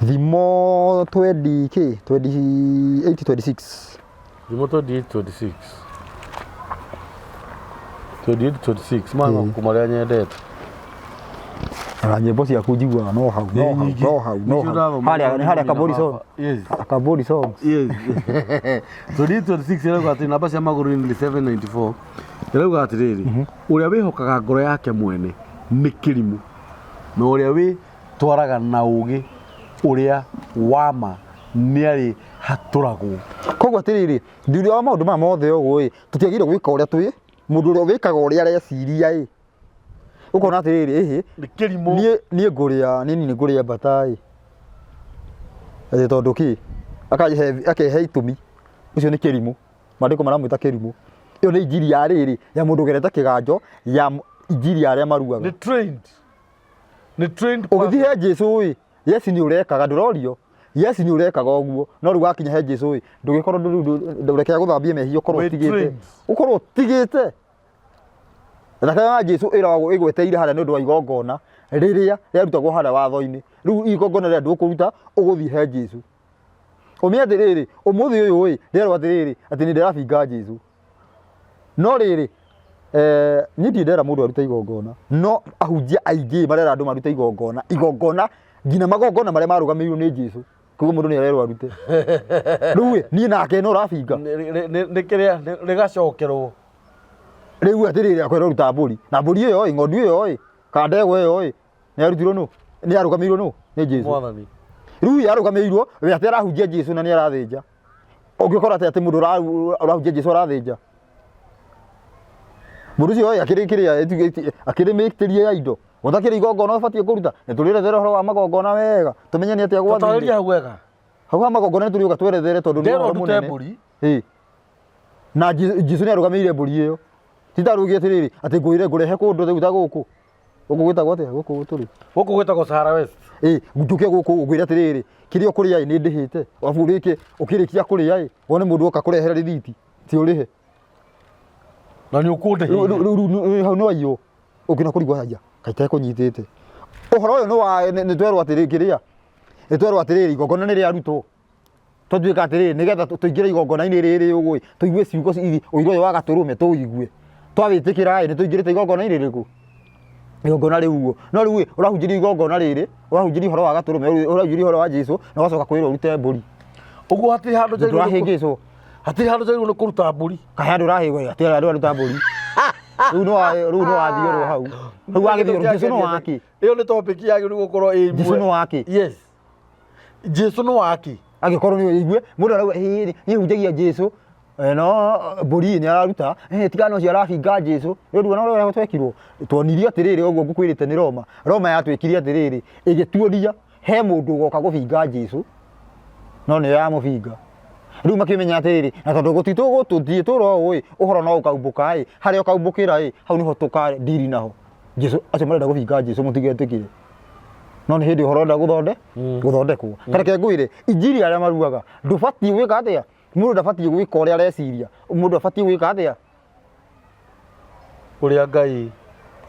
thimo 20 k 2826 thimo 2826 mama kumaria nyendete nyimbo ciaku njiguaga no hau haria kabori songs 2826 irauga ati namba cia maguru ni 794 irauga atiriri uria wihokaga ngoro yake mwene ni kirimu na uria wi twaraga na ugi uria wama ni ari haturagwo koguo atiriri ndiuri wa maundu ma mothe uguo tutiagire gwika uria twi mundu uria wikaga uria areciria ukona atiriri ni kirimu nie nguria nini nguria batai tondu ki akahe itumi ucio ni kirimu mandiko maramwita kirimu iyo ni injiri ya riri ya mundu gereta kiganjo ya injiri aria maruaga ni trained ugithie Jesu yes ni urekaga ndurorio yes ni urekaga oguo no ru gakinya he Jesu ndugikorwo ndureke guthambia mehio ukorwo tigite Thakaya Jesu irago igweteire haria ni undu wa igongona riria rirutagwo haria watho-ini riu igongona ria ndukuruta uguthii he Jesu umiende riri umuthi uyu rero atiriri ati ni ndirabinga Jesu no riri nindi ndera mundu aruta igongona no ahunjia aingi marera andu maruta igongona ngina magongona maria marugamirwo ni Jesu kugo mundu ni arero arute riu ni nake no rabinga ni kiria rigacokerwo riu atiriri akwera ruta mburi na mburi iyo ng'ondu iyo kandegwa iyo ni arutirwo no ni arugamirwo no ni Jesu mwathani riu yarugamirwo we atira ahunjia Jesu na ni arathinja ungikora ati mundu arahunjia Jesu arathinja mundu ucio akiri mitirie ya indo uthakire igongona ubatie kuruta niturirethera horo wa magongona wega tumenye ni atia gwathire tutariria hau wega hau ha magongona nituriuka twerethere tondu ni horo munene na Jesu ni arugamirire mburi iyo titarugie atiriri ati nguire ngurehe kundu thutha guku gwitagwo atia guku turi guku gwitagwo Sahara West nduke guku ngwire atiriri kirio kuria ni ndihite wabulike ukirikia kuria wone mundu oka kurehera rithiti ti urihe na ni ukunde hau no ayo ukina kurigwa haja kaita kunyitite uhoro uyu ni twerwo atiriri kiria ni twerwo atiriri igongona ni riarutwo totwika atiriri nigetha tuingire igongona-ini riri ugui tuigue ciugo uiro uyu wa gaturume tuigue twawitikira ni tuingirite igongona-ini riku igongona riu uguo no riu urahunjiria igongona riri urahunjiria uhoro wa gaturume urahunjiria uhoro wa Jesu na wacoka kwira urute mburi uguo hati handu njagirwo hati handu njagirwo ni kuruta mburi kahe andu urahigwo hati andu aruta mburi riu no athiorwo hau riu agithiorwo Jesu no waki iyo ni topic yagiru gukorwo imwe Jesu no waki yes Jesu no waki agikorwo ni igue mundu arauga ni hunjagia Jesu no mburi ni araruta tigano cia arabinga Jesu riu no ro twekirwo twonirie atiriri uguo ngukwirite ni Roma yatwekirie atiriri igituoria he mundu goka gubinga Jesu no ni ya mubinga riu makimenya atiriri na tondu gutitwo tuthie turo uhoro no ukaumbuka haria ukaumbukira hau niho tukare ndiri naho Jesu acio marenda gubinga Jesu mutigetikire no ni hindi uhoro nda guthondekwo kareke ngwire injiri aria maruaga ndubatie gwika atia mundu ndabatie gwika uria areciria mundu abatie gwika atia uria Ngai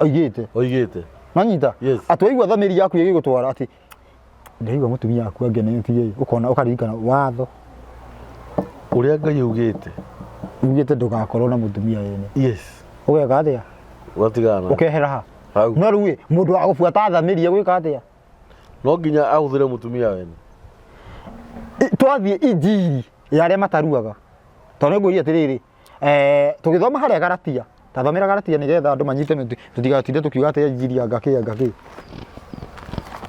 oigite nanyita atwaigua thamiri yaku igigutwara ati ndaigua mutumia yaku angenetie ukona ukaririkana watho uria Ngai ugite ndugakorwo na mutumia yene ugeka atia watigana ukehera ha no riu mundu wa gubuata thamiri gwika atia no nginya ahuthire mutumia wene twathie injiri ya aria mataruaga tondu nguria atiriri tugithoma haria Galatia tathomera Galatia nigetha andu manyite tutigatinde tukiuga ati injiri ya ngaki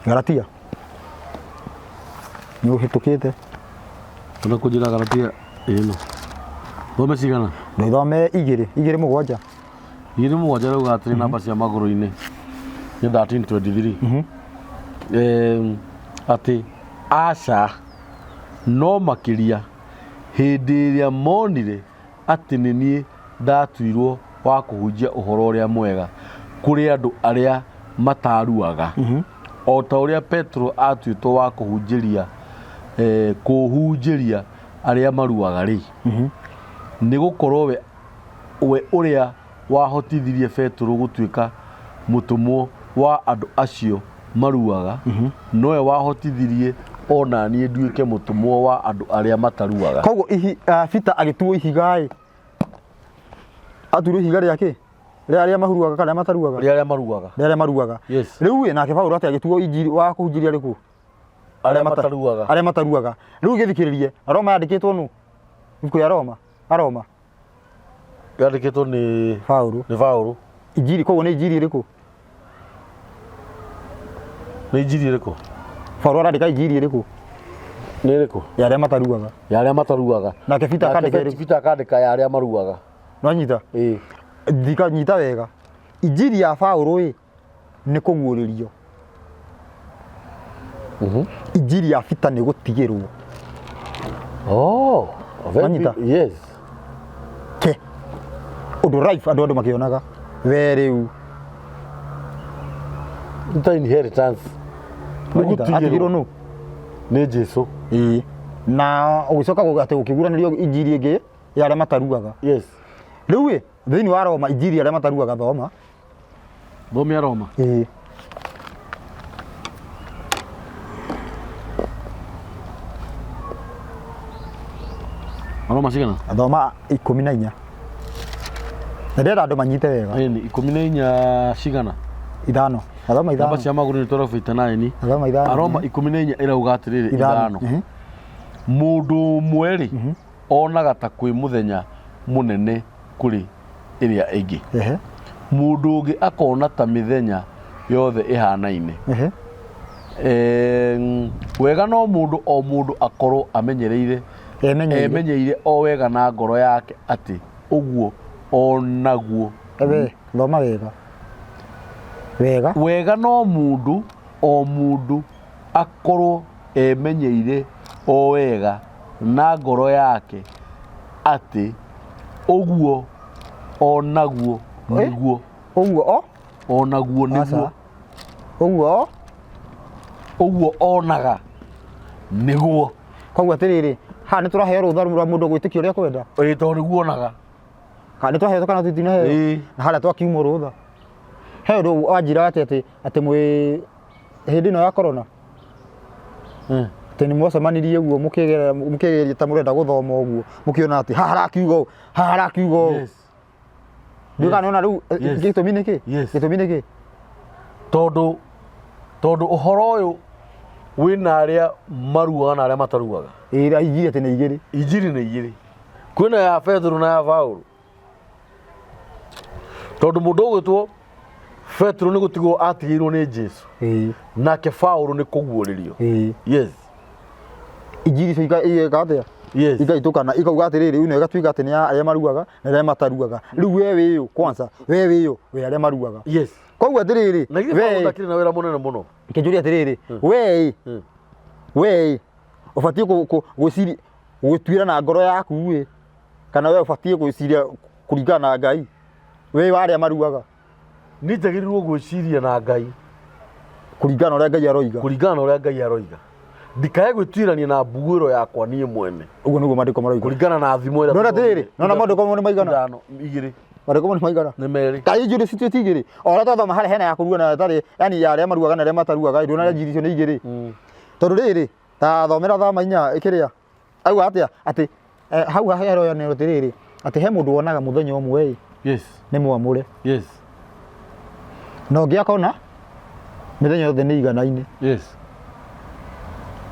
Galatia ni uhitukite tuna kujira Galatia ino thome cigana thome igiri mugwanja rau gatiri namba cia maguru-ini ni 13:23 ati aca no makiria hindi iria monire ati ni nie ndatuirwo wa kuhunjia uhoro uria mwega kuri andu aria mataruaga o ta uria Petro atuitwo wa kuhunjiria aria maruaga ri ni gukorwo we uria wahotithirie Petro gutuika mutumwo wa andu acio maruaga noe wahotithirie ona nie nduike mutumwo wa andu aria mataruaga koguo Peter agituo ihiga aturu ihiga riake aria mahuruaga kana mataruaga aria maruaga riu nake Paulo ati agituo injiri wa kuhunjiria riku aria mataruaga riu githikiririe Roma yandikitwo nu ibuku ya Roma yandikitwo ni Paulo injiri koguo ni injiri riku Paulo arandika injiri riku ni riku ya aria mataruaga nake Peter akandika ya aria maruaga no nyita thika nyita wega injiri ya Paulo ni kuguuririo injiri ya Peter ni gutigirwo ke undu life andu makionaga we riu nta inheritance atigirwo nu ni Jesu na ugicoka ati ukiguranirio injiri ingi ya aria mataruaga riu thiini wa Roma injiri aria mataruaga thoma Roma Roma cigana thoma 14 na ndenda andu manyite wega 14 cigana ithano athoma ithano namba cia maguru ni 12:9 athoma ithano Roma 14 irauga atiriri ithano mundu mweri onaga ta kwi muthenya munene kuri iria ingi mundu ungi akona ta mithenya yothe ihanaine wega no mundu o mundu akorwo amenyereire o wega na ngoro yake ati uguo onaguo thoma wega no mundu o mundu akorwo emenyeire o wega na ngoro yake ati uguo onaguo niguo onaguo niguo uguo onaga niguo koguo atiriri ha ni turaheo rutha rwa mundu gwitikia uria kwenda to niguo onaga kana turaheo kana tutinaheo na haria twakiuma rutha he undu wanjira ati mwi hindi no ya corona teni mwacemanirie guo mukigeria ta murenda guthoma uguo mukiona ati harakiugo ndigana ona riu gitumi niki tondu uhoro uyu wina aria maruaga na aria mataruaga injiri ati ni igiri kwina ya Petro na ya Paulo tondu mundu ugitwo Petro ni gutigwo atigirwo ni Jesu nake Paulo ni kuguuririo injiri ciga igatia igaitukana ikauga atiriri riu no igatuika ati ni aria maruaga na aria mataruaga riu we wiyo kwanza we aria maruaga koguo atiriri we ndakiri na wira munene muno kinjuri atiriri we ubatie gwiciria gwituira na ngoro yaku kana we ubatie gwiciria kuringana na Ngai we waria maruaga ni njagiriirwo gwiciria na Ngai kuringana uria Ngai aroiga ndikae gwituirania na mbuguiro yakwa nie mwene uguo niguo mandiko maroiga kuringana na thimo ira ndona tiri nona mandiko mo ni maigana igiri Mariko ni maigana ni meri kai njuri citu tigiri ora twathoma hari hena ya kuruga na tari yani ya aria marugaga na aria matarugaga ndona njiri icio ni igiri tondu riri ta thomera thama inya ikiria auga atia ati hau hahero ya nero tiriri ati he mundu wonaga muthenya umwe yes ni mwamure yes no ngiakona mithenya yothe ni igana-ini yes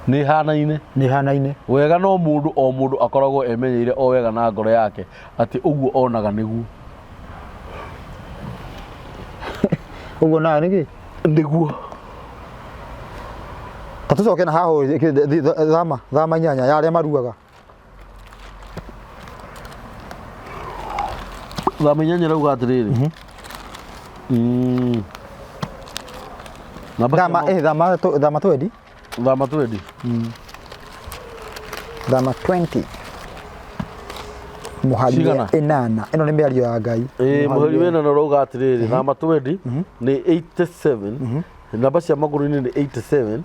ni hanaine wega no mundu o mundu akoragwo emenyeire o wega na ngoro yake ati uguo onaga niguo uguo na nigi niguo tatucoke na haho thama inyanya ya aria marugaga thama inyanya rauga atiriri thama twendi thama 20 muhari enana ino ni miario ya ngai muhari wena na rauga atiriri thama 20 ni 87 namba cia maguru-ini ni 87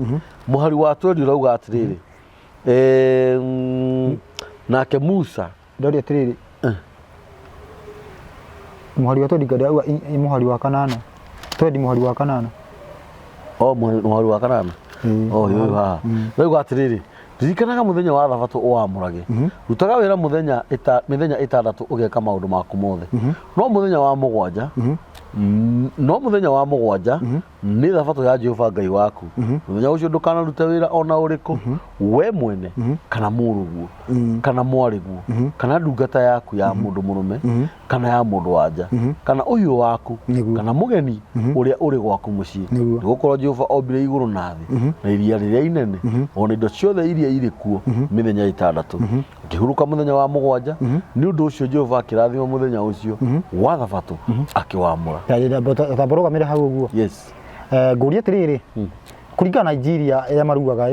muhari wa 20 rauga atiriri nake Musa ndori atiriri muhari wa 20 ngari auga muhari wa kanana twendi muhari wa kanana muhari wa kanana yo ha rauga atiriri ririkanaga muthenya wa thabatũ wamũrage rutaga wĩra mĩthenya ĩtandatũ ũgeka maũndũ maku mothe no mũthenya wa mũgwanja nĩ thabatũ ya Jehova Ngai waku mũthenya ũcio ndũkanarute wĩra ona ũrĩkũ we mwene kana mũrũguo kana mwarĩguo kana ndungata yaku ya mũndũ mũrũme kana ya mũndũ wanja kana ũhiũ waku kana mũgeni ũrĩa ũrĩ gwaku mũciĩ nĩgũkorwo Jehova ombire igũrũ na thĩ na iria rĩrĩa inene ona indo ciothe iria irĩ kuo mĩthenya ĩtandatũ ngĩhurũka mũthenya wa mũgwanja nĩ ũndũ ũcio Jehova akĩrathima mũthenya ũcio wa thabatũ akĩwamũra tabarũgamĩre hau ũguo yes ngũria atiriri kũringana Nigeria ĩrĩa marugaga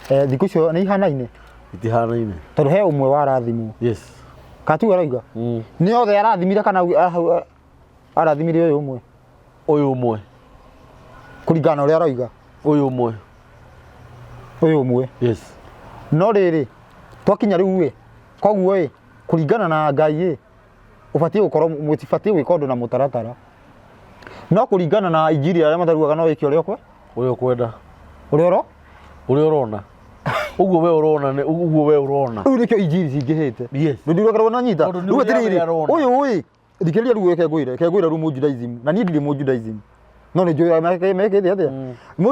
thikũ icio nĩ ihanaine itihanaine tondũ he ũmwe wa arathimwo yes katu arauga nĩ othe arathimire kana arathimire ũyũ ũmwe kũringana ũrĩa arauga ũyũ ũmwe yes no rĩrĩ twakinya rĩu koguo kũringana na Ngai ũbatiĩ gũkorwo mũtibatiĩ gwĩka ũndũ na mũtaratara no kũringana na injiri arĩa matarugaga no wĩke ũrĩa ũkwenda ũrĩa ũrona uguo we ũrona rĩu nĩkĩo injiri cingĩhĩte ndũndirũgarwo na nyita rĩu atirĩrĩ ũyũ thikĩrĩria rĩu kengwĩra rĩu Judaism na niĩ ndirĩ Judaism no nĩ njũĩ mekĩte atĩa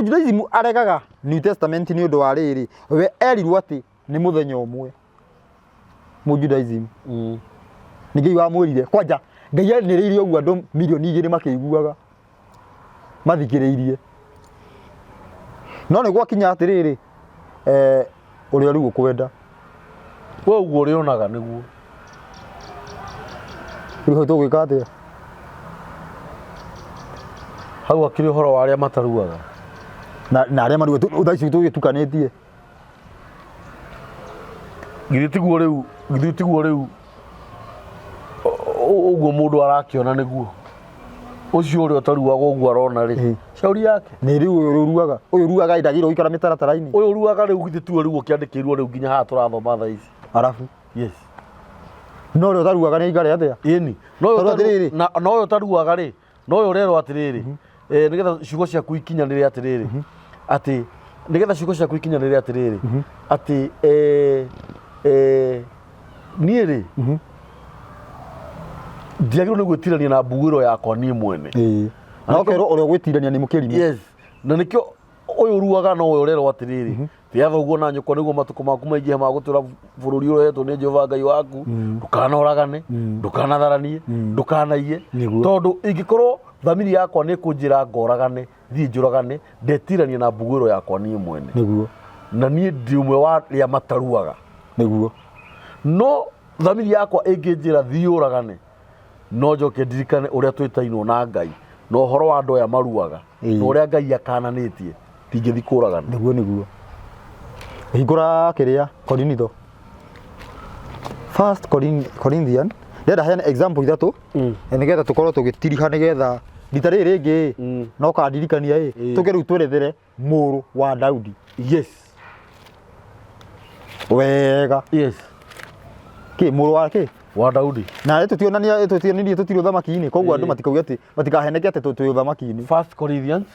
Judaism aregaga New Testament nĩ ũndũ wa rĩrĩ we erirwo atĩ nĩ mũthenya ũmwe Judaism nĩ Ngai wamwĩrire kwanja Ngai anĩrĩirie ũguo andũ milioni 2 makĩiguaga mathikĩrĩirie no nĩ gwakinya atĩrĩrĩ ũrĩa rĩu ũkwenda we ũguo ũrĩonaga nĩguo rĩu tũgwĩka atĩa hau akĩrĩ ũhoro wa arĩa matarugaga na arĩa maruga thaa ici tũgĩtukanĩtie githĩ tiguo rĩu ũguo mũndũ arakĩona nĩguo ũcio ũrĩa ũtarugaga ũguo arona rĩ shauri yake nĩ rĩu ũyũ rugaga ndagĩrĩirwo gũikara mĩtaratara-inĩ ũyũ rugaga rĩu githĩ tuo rĩu ũkĩandĩkĩirwo rĩu nginya haha tũrathoma thaa ici arabu yes no ũrĩa ũtarugaga nĩ aikare atĩa ĩni no ũyũ ũtarugaga rĩ no ũyũ ũrerwo atĩrĩrĩ nĩgetha ciugo ciaku ikinyanĩre atĩrĩrĩ atĩ nĩgetha ciugo ciaku ikinyanĩre atĩrĩrĩ atĩ niĩ rĩ ndiagĩrĩirwo nĩ gwĩtirania na mbugĩro yakwa niĩ mwene no kerwo ũrĩa gwĩtirania nĩ mũkĩrimo yes na nĩkĩo ũyũ ruaga no ũyũ ũrerwo atĩrĩrĩ thiatha ũguo na nyũkwa nĩguo matukũ maku maingĩhe ma gũtũra bũrũri ũrĩa ũhetwo nĩ Jehova Ngai waku ndũkanoragane ndũkanatharanie ndũkanaiye tondũ ingĩkorwo thamiri yakwa nĩ kũnjĩra ngoragane thiĩ njũragane ndetirania na mbugĩro yakwa niĩ mwene nĩguo na niĩ ndĩ ũmwe wa arĩa mataruaga nĩguo no thamiri yakwa ĩngĩnjĩra thiĩ ũragane no njoke ndirikane ũrĩa twĩtainwo na Ngai na ũhoro wa andũ aya maruaga na ũrĩa Ngai akananĩtie tingĩthi kũragana nĩguo hingũra kĩrĩa Korinitho First Corinthians ndĩrenda heane example ithatũ nĩgetha tũkorwo tũgĩtiriha nĩgetha rita rĩrĩ rĩngĩ no kandirikania tũge rĩu twerethere mũrũ wa Daudi yes wega yes Ki mũrũ wa ki wa Daudi na tutionania tutiri thamaki-inĩ koguo andũ matikauge ati matikaheneke ati twi thamaki-inĩ. 1 Corinthians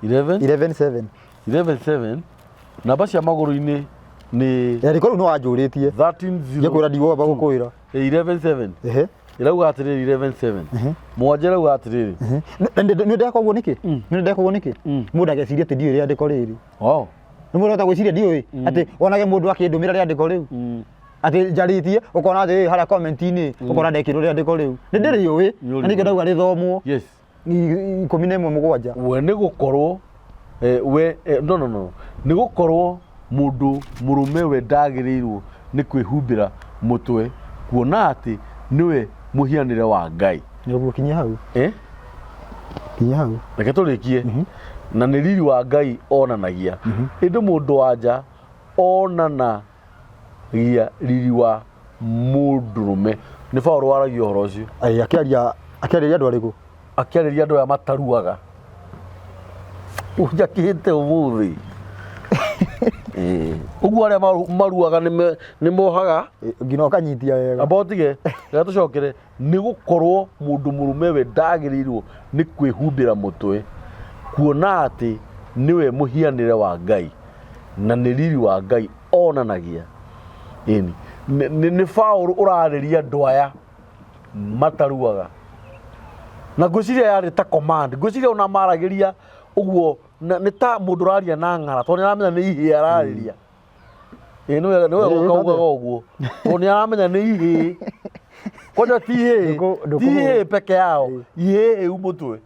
11:7 namba cia magũrũ-inĩ ni rĩko rĩu nĩ wanjũrĩtie 13:0 nĩkwĩra ndigomba gũkwĩra 11:7 irauga atiriri 11:7 mwanje rauga atiriri nĩ ndeka ũguo nĩkĩ mũndũ ageciria ati ndiũĩ rĩandĩko rĩrĩ nĩ mũndũ gwĩciria ndiũĩ ati wonage mũndũ akĩndũmĩra rĩandĩko rĩu ati njarĩtie ũkona atĩ harĩa comment-inĩ ũkona ndekĩrwo rĩandĩko rĩu nĩ ndĩrĩũĩ na nĩkĩo ndauga rĩthomwo 11:7 we nĩ gũkorwo no nĩ gũkorwo mũndũ mũrũme we ndagĩrĩirwo nĩ kwĩhumbĩra mũtwe kuona atĩ nĩwe mũhianĩre wa Ngai. Nĩguo kinya hau kinya hau reke tũrĩkie na nĩ riri wa Ngai onanagia ĩndĩ mũndũ wa nja onanagia riri wa mũndũrũme. Nĩ Paũlũ waragia ũhoro ũcio akĩarĩria andũ arĩkũ? Akĩarĩria andũ aya mataruaga ũnjakĩte ũmũthĩ ũguo arĩa maruaga nĩ mohaga nginya ũkanyitia wega abotige reka tũcokere nĩ gũkorwo mũndũ mũrũme we ndagĩrĩirwo nĩ kwĩhumbĩra mũtwe kuona atĩ nĩwe mũhianĩre wa Ngai na nĩ riri wa Ngai onanagia. Nĩ Paũlũ ũrarĩria andũ aya mataruaga na ngwĩciria yarĩ ta command, ngwĩciria ona maragĩria ũguo nĩ ta mũndũ ũraria na ng'ara tondũ nĩaramenya nĩ ihĩ ararĩria. Nĩwe gũkaugaga ũguo tondũ nĩaramenya nĩ ihĩ kwanja ti ihĩ peke yao ihĩ hĩu mũtwe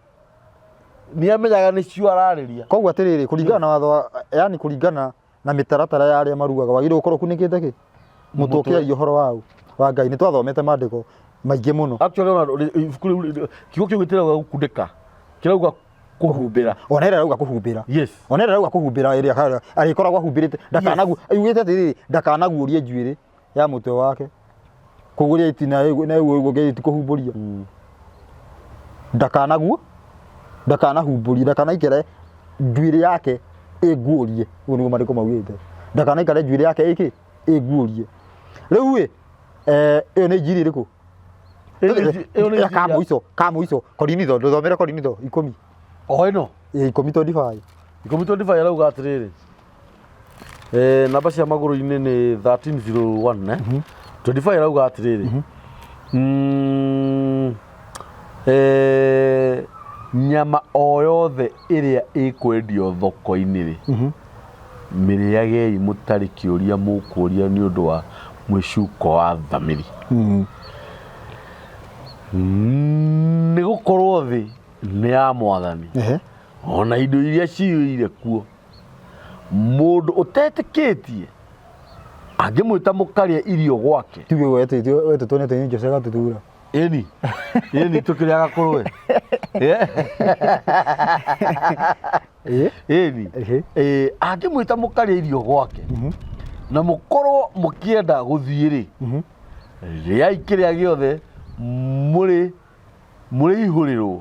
nĩamenyaga nĩcio ararĩria. Koguo atĩrĩrĩ kũringana na watho yani kũringana na mĩtaratara ya arĩa maruaga wagĩrĩirwo gũkorwo ũkunĩkĩte kĩ mũtwe ũkĩaria ũhoro wa Ngai. Nĩ twathomete maandĩko maingĩ mũno. Actually ona kiugo kĩu gĩtirauga gũkunĩka kĩrauga kuhumbira. Ona ĩrĩa arauga kuhumbira. Yes. Ona ĩrĩa arauga kuhumbira ĩrĩa arĩkoragwo ahumbĩrĩte ndakanagu augĩte atĩrĩrĩ ndakanaguũrie njuĩrĩ ya mũtwe wake kũguũria itina na ũguo kũhumbũria ndakanahumbũria ndakanaikere njuĩrĩ yake ĩguũrie. Ũguo nĩguo maandĩko maugĩte ndakanaikare njuĩrĩ yake ĩguũrie. Rĩu ĩyo nĩ injiri ĩrĩkũ? Kamũico Korinitho ndũthomere Korinitho 10 ĩno 10:25 arauga atĩrĩrĩ namba cia magũrũ-inĩ nĩ 13:01 25 arauga atĩrĩrĩ nyama o yothe ĩrĩa ĩkwendio thoko-inĩ mĩrĩagei mũtarĩ kĩũria mũkũria nĩ ũndũ wa mwĩcuko wa thamiri. Nĩ gũkorwo thĩ nĩ ya Mwathani ona indo iria ciyũire kuo mũndũ ũtetĩkĩtie angĩmwĩta mũkarĩa irio gwake tiwe wetĩtwo nĩ atĩ Jose gatutura ĩni tũkĩrĩaga kũrũwe angĩmwĩta mũkarĩa irio gwake na mũkorwo mũkĩenda gũthiĩ-rĩ rĩai kĩrĩa gĩothe mũrĩ ihũrĩrwo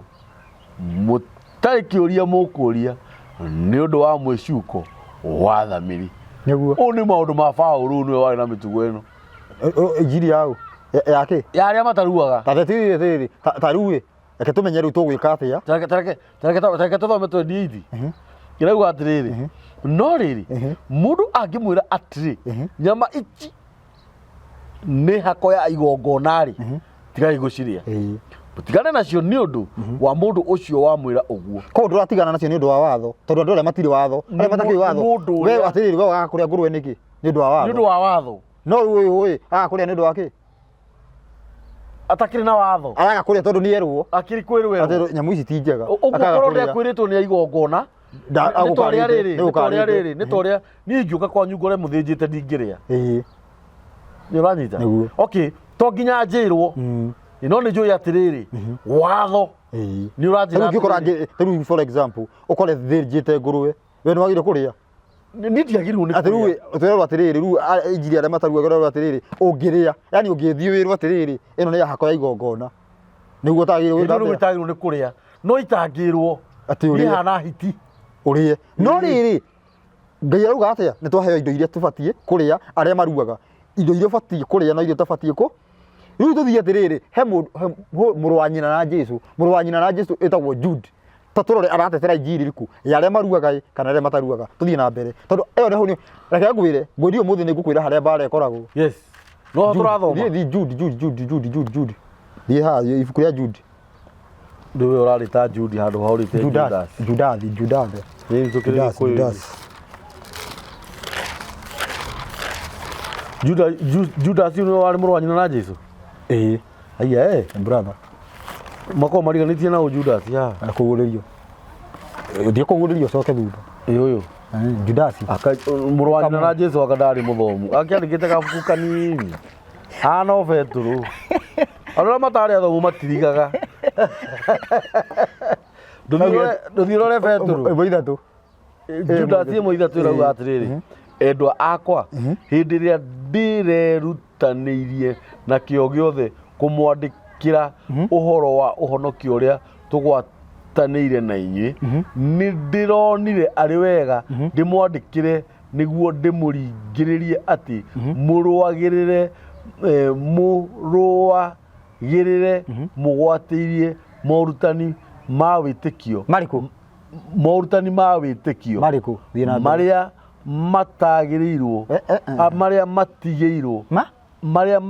mũtarĩ kĩũria mũkũria nĩ ũndũ wa mwĩcuko wa thamiri. Ũũ nĩ maũndũ ma Paũlũ nĩwe warĩ na mĩtugo ĩno. Injiri yaũ yake ya arĩa mataruaga tatĩrĩ tarue reke tũmenye rĩu tũgwĩka atĩa. Tareke tũthome 28 ĩrauga atĩrĩrĩ no rĩrĩ mũndũ angĩmwĩra atĩrĩ nyama ici nĩ hako ya igongona-rĩ tigai gũcirĩa mũtigane nacio nĩ ũndũ wa mũndũ ũcio wamwĩra ũguo. Koguo ndũratigana nacio nĩ ũndũ wa watho tondũ andũ arĩa matirĩ watho arĩa matakĩrĩ watho we atĩrĩrĩ we wagakũrĩa ngũrũwe nĩkĩ nĩ ũndũ wa watho no ũyũ agakũrĩa nĩ ũndũ wa kĩ atakĩrĩ na watho aragakũrĩa tondũ nĩ erwo akĩrĩ kwĩrwo atĩ nyamũ ici ti njega ũguo nĩakwĩrĩtwo nĩ igongona nĩ torĩa niĩ ingĩũka kwanyu ngore mũthĩnjĩte ndingĩrĩa nĩ ũranyita. Okay to nginya njĩrwo no nĩ njũĩ atĩrĩrĩ watho nĩ ũranjĩra atĩrĩrĩ for example ũkore thĩnjĩte ngũrũwe we nĩ wagĩrĩirwo kũrĩa nĩ ndiagĩrĩirwo nĩ kũrĩa atĩrĩrwo atĩrĩrĩ rĩu injiri arĩa mataruaga atĩrĩrĩ ũngĩrĩa yani ũngĩthiĩ wĩrwo atĩrĩrĩ ĩno nĩ ya hako ya igongona nĩguo ũtagĩrĩirwo nĩ kũrĩa no itangĩrwo niĩ hana hiti ũrĩe no rĩrĩ Ngai arauga atĩa nĩ twaheo indo iria tũbatiĩ kũrĩa arĩa maruaga indo iria batie kuria na irio tabatie ko riu tuthie atiriri he muru wa nyina na Jesu muru wa nyina na Jesu etagwo Jude taturore aratetera injiri riku ya aria maruaga kana aria mataruaga tuthie na mbere tondu eyo neho ni reke ngwire ngwiri umuthi ni ngukwira haria bara ikoragwo yes no turathoma thie Jude thie ha ibuku ria Jude ndiwe urarita Jude handu haurite Judas ni tukire ko Judas ni wari muru wa nyina na Jesu aya brother mako mariganitie na Judas ya akuguririo thie kuguririo coke thutha uyu Judas muru wa nyina na Jesu akadari muthomu akiandikite gabuku kanini hana Petro arora matari athomu matirigaga nduthirore Petro moithatu Judas moithatu irauga atiriri endwa akwa hindi ria ndirerutanĩirie na kĩo gĩothe kũmwandĩkĩra ũhoro wa ũhonokio ũrĩa tũgwatanĩire na inyuĩ nĩ ndĩronire arĩ wega ndĩmwandĩkĩre nĩguo ndĩmũringĩrĩrie atĩ mũrũagĩrĩre mũgwatĩirie morutani ma wĩtĩkio morutani ma wĩtĩkio marĩa matagĩrĩirwo marĩa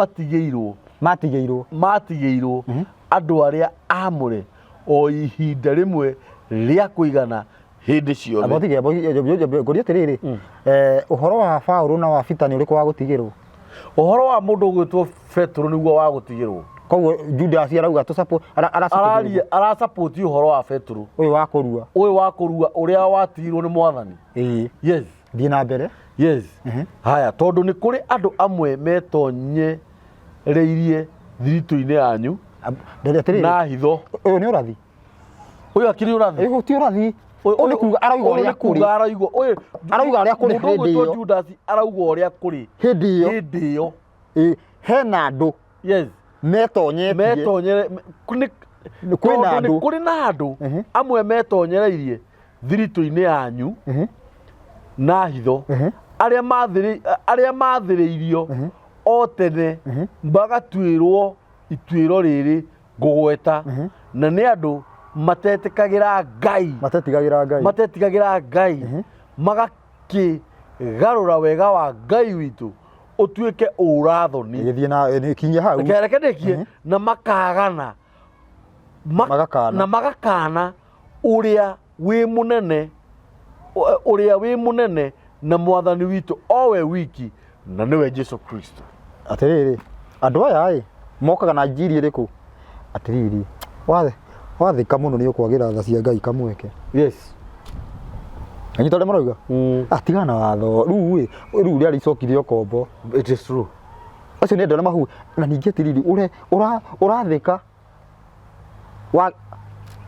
matigĩirwo andũ arĩa amũre o ihinda rĩmwe rĩa kũigana hĩndĩ ciothe ngoria tiriri ũhoro wa Paulo na wa Peter nĩ ũrĩkũ wa gũtigĩrwo ũhoro wa mũndũ ũgwĩtwo Petro nĩguo wa gũtigĩrwo koguo Judas arauga tu arasapoti ũhoro wa Petro ũyũ wa kũrua ũrĩa watigirwo nĩ Mwathani yes thiĩ na mbere yes haya tondũ nĩ kũrĩ andũ amwe metonyereirie thiritũ-inĩ yanyu na hitho ũyũ nĩ ũrathi ũyũ akĩrĩ ũrathi ũyũ ti ũrathi ũyũ nĩ kuga arauga ũrĩa kũrĩ arauga ũrĩa kũrĩ hĩndĩ ĩyo Judas arauga ũrĩa kũrĩ hĩndĩ ĩyo hena andũ yes metonyetie kwĩna andũ kũrĩ na andũ amwe metonyereirie thiritũ-inĩ yanyu na hitho arĩa mathĩrĩirio o tene magatuĩrwo ituĩro rĩrĩ ngũgweta na nĩ andũ matetĩkagĩra Ngai magakĩgarũra wega wa Ngai witũ ũtuĩke ũrathoni reke ndĩkie na makagana na magakana ũrĩa wĩ mũnene na Mwathani witũ o we wiki na nĩwe Jesu Kristo atiriri andũ aya mokaga na njiri ĩrĩkũ atiriri wathĩka mũno nĩ ũkwagĩra tha cia Ngai kamweke yes anyita ũrĩa marauga atigana watho rĩu rĩrĩa rĩcokirio kombo it is true acio nĩ andũ arĩa mahu na ningĩ atiriri ũrathĩka wa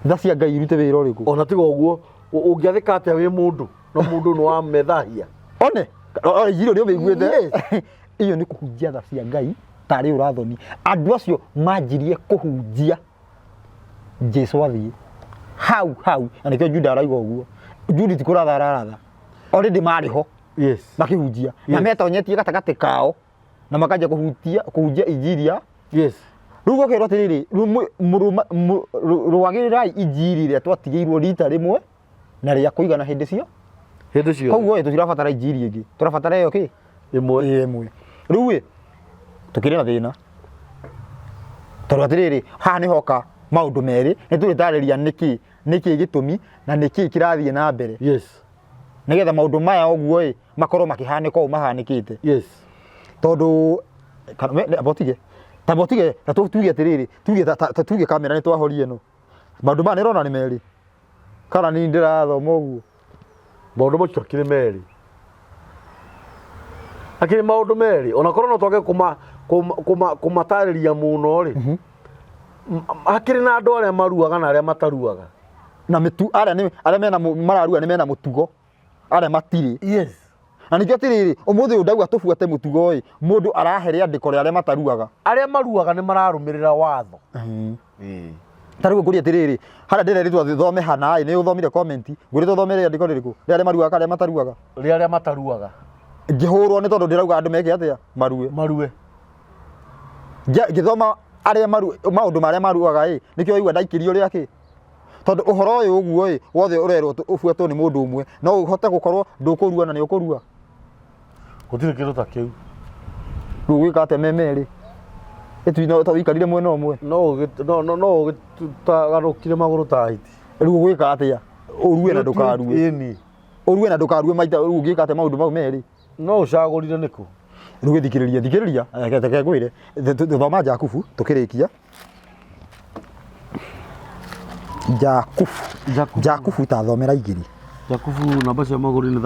tha cia Ngai irute wĩra ũrĩkũ ona tiga ũguo ũngĩathĩka atĩa wĩ mũndũ no mũndũ nĩ wa methahia one njiri nĩ ũmĩiguĩte iyo nĩ kũhunjia tha cia Ngai tarĩ ũrathoni andũ acio manjirie kũhunjia Jesu athiĩ hau na nĩkĩo Juda arauga ũguo Jude ti kũratha araratha already marĩ ho yes makĩhunjia na metonyetie gatagatĩ kao na makanja kũhunjia injiri yes rĩu gũkerwo atĩrĩrĩ rũagĩrĩrai injiri ĩrĩa twatigĩirwo rita rĩmwe na rĩa kũigana hĩndĩ cio koguo tũtirabatara injiri ĩngĩ tũrabatara ĩyo kĩ ĩmwe rĩu tũkĩrĩ na thĩna tondũ atĩrĩrĩ haha nĩ hoka maũndũ merĩ nĩ tũrĩtarĩria nĩkĩ gĩtũmi na nĩkĩ kĩrathiĩ na mbere yes nĩgetha maũndũ maya ũguo makorwo makĩhanĩka ũũ mahanĩkĩte yes tondũ botige ta tuge atĩrĩrĩ tuge kamera nĩ twahorie no maũndũ maya nĩrona nĩ merĩ kana nĩ ndĩrathoma ũguo maũndũ macio akĩrĩ merĩ akĩrĩ maũndũ merĩ ona korwo no twage kũmatarĩria mũno rĩ akĩrĩ na andũ arĩa maruaga na arĩa mataruaga na arĩa mararua nĩ mena mũtugo arĩa matirĩ yes na nĩkĩo atĩrĩrĩ ũmũthĩ ũyũ ndauga tũbuate mũtugo mũndũ arahe rĩandĩko rĩa arĩa mataruaga arĩa maruaga nĩ mararũmĩrĩra watho tarĩu ngũria atĩrĩrĩ harĩa ndĩreritwo thome hana nĩ ũthomire comment ngũrĩtwo thome rĩandĩko rĩrĩkũ rĩa arĩa maruaga arĩa mataruaga rĩa arĩa mataruaga ngĩhũrwo nĩ tondũ ndĩrauga andũ meke atĩa marue ngĩthoma arĩa maũndũ marĩa maruaga nĩkĩo waigua ndaikirio ũrĩa kĩ tondũ ũhoro ũyũ ũguo wothe ũrerwo ũbuatwo nĩ mũndũ ũmwe no ũhote gũkorwo ndũkũrua na nĩ ũkũrua gũtirĩ kĩndũ ta kĩu rĩu gwĩka atĩa memerĩ ĩtũino ta ũikarire mwena ũmwe no ũgĩtagarũkire magũrũ ta hiti rĩu gwĩka atĩa ũrue na ndũkarue ũrue na ndũkarue maita rĩu ũngĩka atĩa maũndũ mau merĩ no ũcagũrire nĩkũ rĩu thikĩrĩria reke ngwĩre thoma Jakubu tũkĩrĩkia Jakubu tathomera igĩrĩ Jakubu namba cia magũrũ nĩ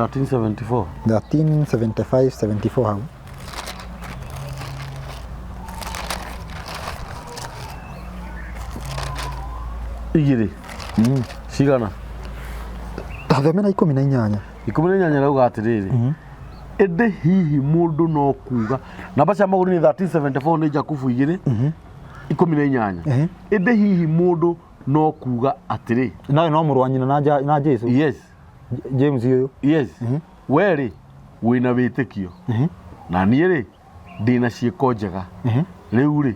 1375 hau igĩrĩ cigana tathomera 18 rauga atĩrĩrĩ ĩndĩ hihi mũndũ no kuga namba cia magũrũ nĩ 1374 nĩ Jakubu igĩrĩ 18 ĩndĩ hihi mũndũ no kuga atĩrĩ nawe no mũrũ wa nyina na Jesu yes James ũyũ yes werĩ wĩna wĩtĩkio na niĩ rĩ ndĩna ciĩko njega rĩu rĩ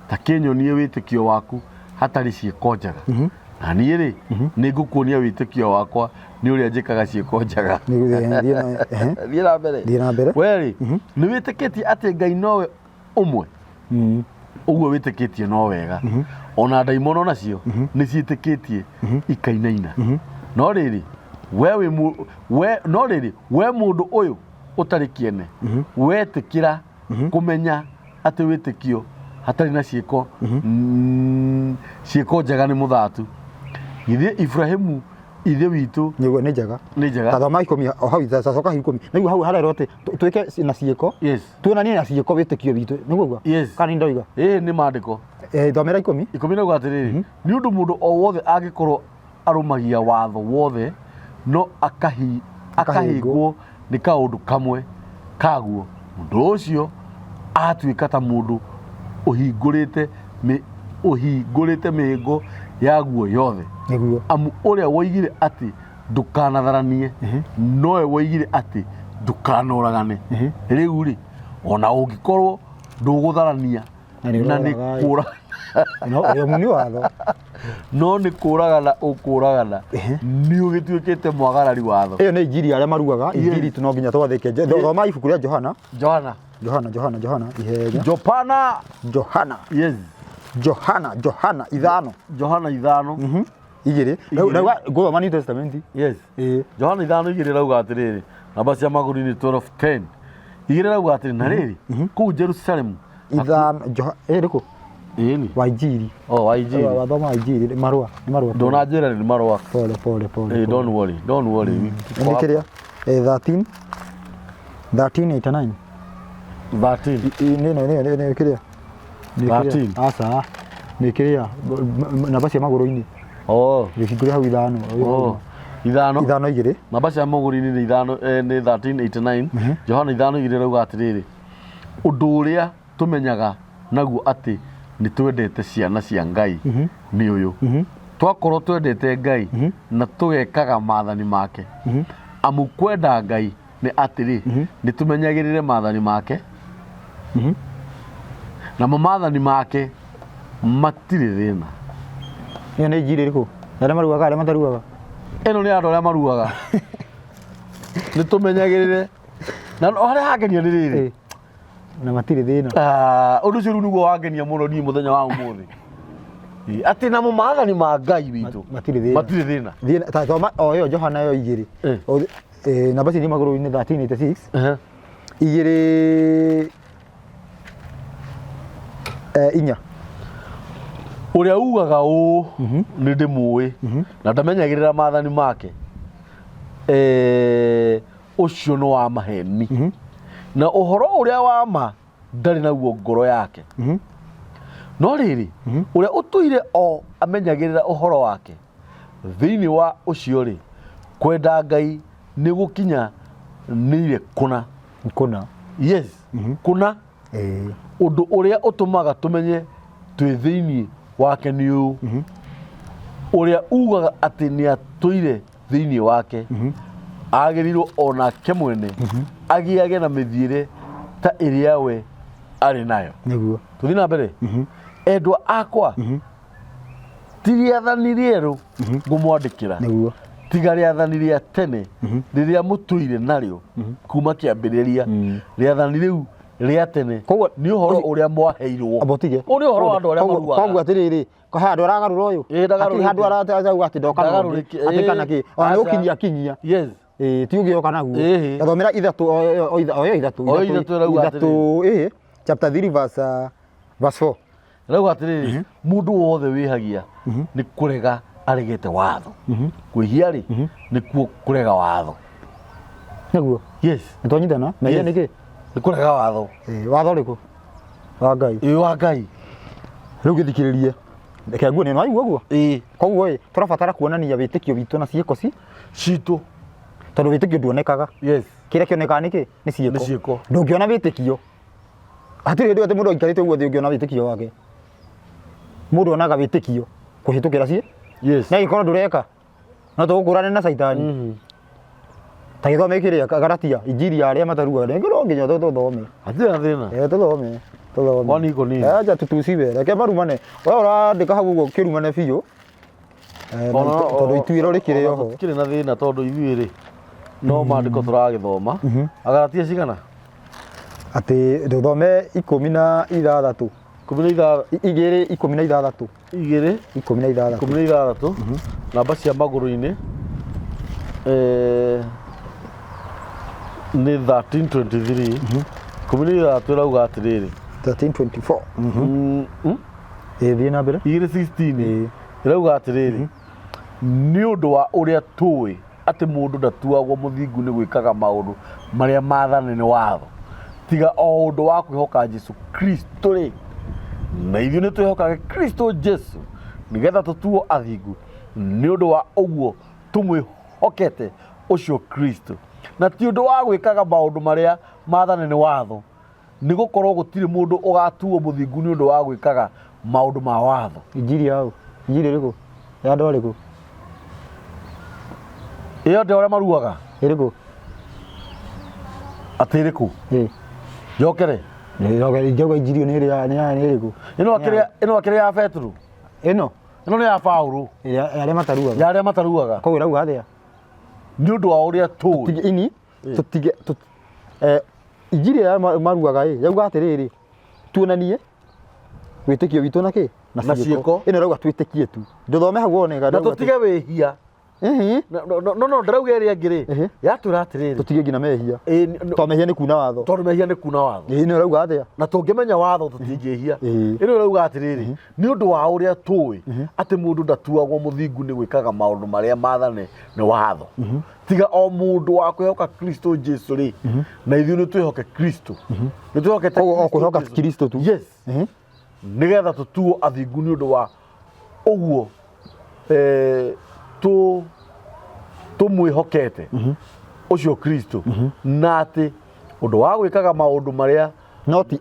ta kĩnyonie wĩtĩkio waku hatarĩ ciĩko njega na niĩ rĩ nĩngũkuonia wĩtĩkio wakwa nĩ ũrĩa njĩkaga ciĩko njega thiĩ na mbere werĩ nĩ wĩtĩkĩtie atĩ Ngai nowe ũmwe ũguo wĩtĩkĩtie no wega ona ndaimono nacio nĩ ciĩtĩkĩtie ikainaina no rĩrĩ we mũndũ ũyũ ũtarĩ kĩene wetĩkĩra kũmenya atĩ wĩtĩkio hatarĩ na ciĩko njega nĩ mũthatu githĩ Ibrahimu ithe witũ nĩguo nĩ njega tathoma 10 o hau coka 10 nĩguo hau harerwo atĩ twĩke na ciĩko tuonanie na ciĩko wĩtĩkio witũ nĩguo kana ndoiga nĩ maandĩko thomera 10 nĩguo atĩrĩrĩ nĩ ũndũ mũndũ o wothe angĩkorwo arũmagia watho wothe no akahingwo nĩ kaũndũ kamwe kaguo mũndũ ũcio atuĩka ta mũndũ ũhingũrĩte mĩhĩngo yaguo yothe amu ũrĩa woigire atĩ ndũkanatharanie nowe woigire atĩ ndũkanoragane rĩu rĩ ona ũngĩkorwo ndũgũtharania na nĩ kũragana no nĩ kũragana ũkũragana nĩ ũgĩtuĩkĩte mwagarari watho ĩyo nĩ injiri arĩa maruaga injiri tu no nginya twathĩke thoma ibuku rĩa Johana ihenya yes Johana ithano igĩrĩ rauga ngũthoma New Testament yes Johana ithano igĩrĩ rauga atĩrĩrĩ namba cia magũrũ-inĩ 12:10 igĩrĩ rauga atĩrĩ na rĩrĩ kũu Jerusalemu ithano rĩkũ wa injiri wathoma injiri nĩ marũa ndona njĩra nĩ marũa pole don't worry nĩ kĩrĩa 1389 nĩ kĩrĩa 13 aca nĩ kĩrĩa namba cia magũrũ-inĩ gĩkingũrĩ hau ithano igĩrĩ namba cia magũrũ-inĩ nĩ ithano nĩ 1389 Johana ithano igĩrĩ rauga atĩrĩrĩ ũndũ ũrĩa tũmenyaga naguo atĩ nĩ twendete ciana cia Ngai nĩ ũyũ twakorwo twendete Ngai na tũgekaga maathani make amu kwenda Ngai nĩ atĩrĩ nĩ tũmenyagĩrĩre maathani make na maathani make matirĩ thĩna ĩyo nĩ injiri ĩrĩkũ arĩa maruaga arĩa mataruaga ĩno nĩ andũ arĩa maruaga nĩ tũmenyagĩrĩre na harĩa hangenia nĩ rĩrĩ na matirĩ thĩna ũndũ ũcio rĩu nĩguo wangenia mũno niĩ mũthenya wa ũmũthĩ atĩ namo maathani ma Ngai witũ matirĩ thĩna ta thoma o ĩyo Johana ĩyo igĩrĩ namba cia magũrũ-inĩ 1386 igĩrĩ inya ũrĩa ugaga ũũ nĩ ndĩmũĩ na ndamenyagĩrĩra maathani make ũcio nĩ wa maheni na ũhoro ũrĩa wa ma ndarĩ naguo ngoro yake no rĩrĩ ũrĩa ũtũire o amenyagĩrĩra ũhoro wake thĩinĩ wa ũcio rĩ kwenda Ngai nĩ gũkinya nĩire kũna yes kũna ũndũ ũrĩa ũtũmaga tũmenye twĩ thĩinĩ wake nĩ ũũ ũrĩa ugaga atĩ nĩ atũire thĩinĩ wake agĩrĩirwo onake mwene agĩage na mĩthiĩre ta ĩrĩa we arĩ nayo. Nĩguo. Tũthiĩ na mbere. Endwa akwa ti rĩathani rĩerũ ngũmwandĩkĩra, tiga rĩathani rĩa tene rĩrĩa mũtũire narĩo kuma kĩambĩrĩria. Rĩathani rĩu rĩa tene nĩ ũhoro ũrĩa mwaheirwo. Abotige. Ũyũ nĩ ũhoro wa andũ arĩa maruaga. Koguo atĩrĩrĩ, handũ aragarũra ũyũ hatirĩ handũ arauga atĩ ndoka na atĩ kana kĩ ona nĩ ũkinyia kinyia. Yes. Ti ũgĩoka naguo. Gathomera ithatũ ithatũ chapter 3 verse 4. Rauga atĩrĩrĩ, mũndũ wothe wĩhagia nĩ kũrega aregete watho. Kwĩhia rĩ nĩkuo kũrega watho. Nĩguo. Yes. Nĩtwanyitana mehia nĩkĩ? Nĩ kũrega watho. Watho ũrĩkũ? Wa Ngai. Wa Ngai. Rĩu gĩthikĩrĩrie. Reke nguo nĩ waigua guo? Koguo tũrabatara kuonania wĩtĩkio witũ na ciĩko citũ. Tondũ wĩtĩkio nduonekaga. Yes. Kĩrĩa kĩonekaga nĩkĩ? Nĩ ciĩko. Ndũngĩona wĩtĩkio. Hatirĩ hĩndĩ atĩ mũndũ aikarĩte ũguo thĩ ũngĩona wĩtĩkio wake. Mũndũ onaga wĩtĩkio kũhĩtũkĩra Yes. Na ĩkorwo ndũreka. No tũgũkũrane na Saitani. Ta gĩthome kĩrĩa Galatia, Injili ya arĩa mataruaga. Nĩngĩro nginya tũthome. Hatirĩ thĩna. Tũthome. Kwani iko nini? Acha tutuciwe. Reke marumane. Wewe ũrandĩka hau ũguo kĩrumane biũ. Tondũ ituĩro rĩkĩrĩ oho. Kĩrĩ na thĩna tondũ ithuĩ rĩ no maandĩko tũragĩthoma. Agalatia cigana? Atĩ ndũthome 16. 16. Igĩrĩ 16. Igĩrĩ 16. 16. Namba cia magũrũ-inĩ nĩ 13:23. 16 ĩrauga atĩrĩrĩ. 13:24. Thiĩ na mbere. 2:16 ĩrauga atĩrĩrĩ, nĩ ũndũ wa ũrĩa tũĩ atĩ mũndũ ndatuagwo mũthingu nĩ gwĩkaga maũndũ marĩa maathane nĩ watho, tiga o ũndũ wa kwĩhoka Jesũ Kristo rĩ. Na ithuĩ nĩ twĩhokaga Kristo Jesũ nĩgetha tũtuo athingu nĩ ũndũ wa ũguo tũmwĩhokete ũcio Kristo, na ti ũndũ wa gwĩkaga maũndũ marĩa maathane nĩ watho, nĩ gũkorwo gũtirĩ mũndũ ũgatuo mũthingu nĩ ũndũ wa gwĩkaga maũndũ ma watho. Injili yao. Injili ĩrĩkũ? Ya andũ arĩkũ? Ĩyo ndĩ arĩa maruaga. Ĩrĩkũ? Atĩ ĩrĩkũ? Njokere. Njauga Injili nĩ ĩrĩkũ? Ĩno akĩrĩ ya Petro. Ĩno nĩ ya Paulo. Ya arĩa mataruaga. Ya arĩa mataruaga. Koguo rauga atĩa? Nĩ ũndũ wa ũrĩa tũĩ. Tũtige Injili ya maruaga yauga atĩrĩrĩ, tuonanie wĩtĩkio witũ na kĩ? Na ciĩko. Ĩno rauga twĩtĩkie tu. Ndũthome hau wone na tũtige wĩhia. No ndarauga ĩrĩa ĩngĩ rĩ yatwĩra atĩrĩrĩ tũtige nginya mehia. Tondũ mehia nĩ kuna watho. Tondũ mehia nĩ kuna watho. Ĩno rauga atĩa? Na tũngĩmenya watho tũtingĩhia. Ĩno rauga atĩrĩrĩ, nĩ ũndũ wa ũrĩa tũĩ atĩ mũndũ ndatuagwo mũthingu nĩ gwĩkaga maũndũ marĩa maathane nĩ watho, tiga o mũndũ wa kwĩhoka Kristo Jesũ rĩ. Na ithuĩ nĩ twĩhoke Kristo. Nĩ twĩhokete o kwĩhoka Kristo tu. Yes. Nĩgetha tũtuo athingu nĩ ũndũ wa ũguo tũmwĩhokete ũcio Kristo, na atĩ ũndũ wa gwĩkaga maũndũ marĩa no ti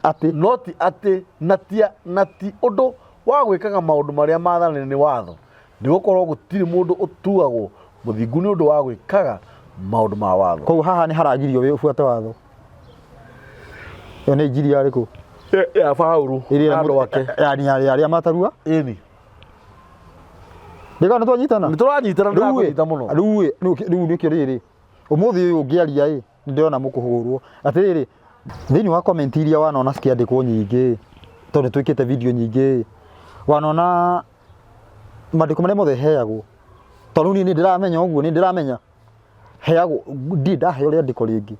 atĩ na ti ũndũ wa gwĩkaga maũndũ marĩa maathane nĩ watho, nĩ gũkorwo gũtirĩ mũndũ ũtuagwo mũthingu nĩ ũndũ wa gwĩkaga maũndũ ma watho. Koguo haha nĩ haragirio wĩ ũbuate watho. Ĩyo nĩ Injili yarĩkũ? Ya Paulo. Ya arĩa matarua? Ĩni. Ndĩga nĩ twanyitana? Nĩ tũranyitana ndĩrakũnyita mũno. Rĩu nĩkĩo rĩrĩ. Ũmũthĩ ũyũ ũngĩaria nĩ ndĩrona mũkũhũrwo. Atĩrĩrĩ, thĩinĩ wa comment iria wanona cikĩandĩkwo nyingĩ, tondũ twĩkĩte video nyingĩ, wanona maandĩko marĩa mothe heagwo. Tondũ niĩ nĩ ndĩramenya ũguo, nĩ ndĩramenya heagwo, ndirĩ ndaheo rĩandĩko rĩngĩ.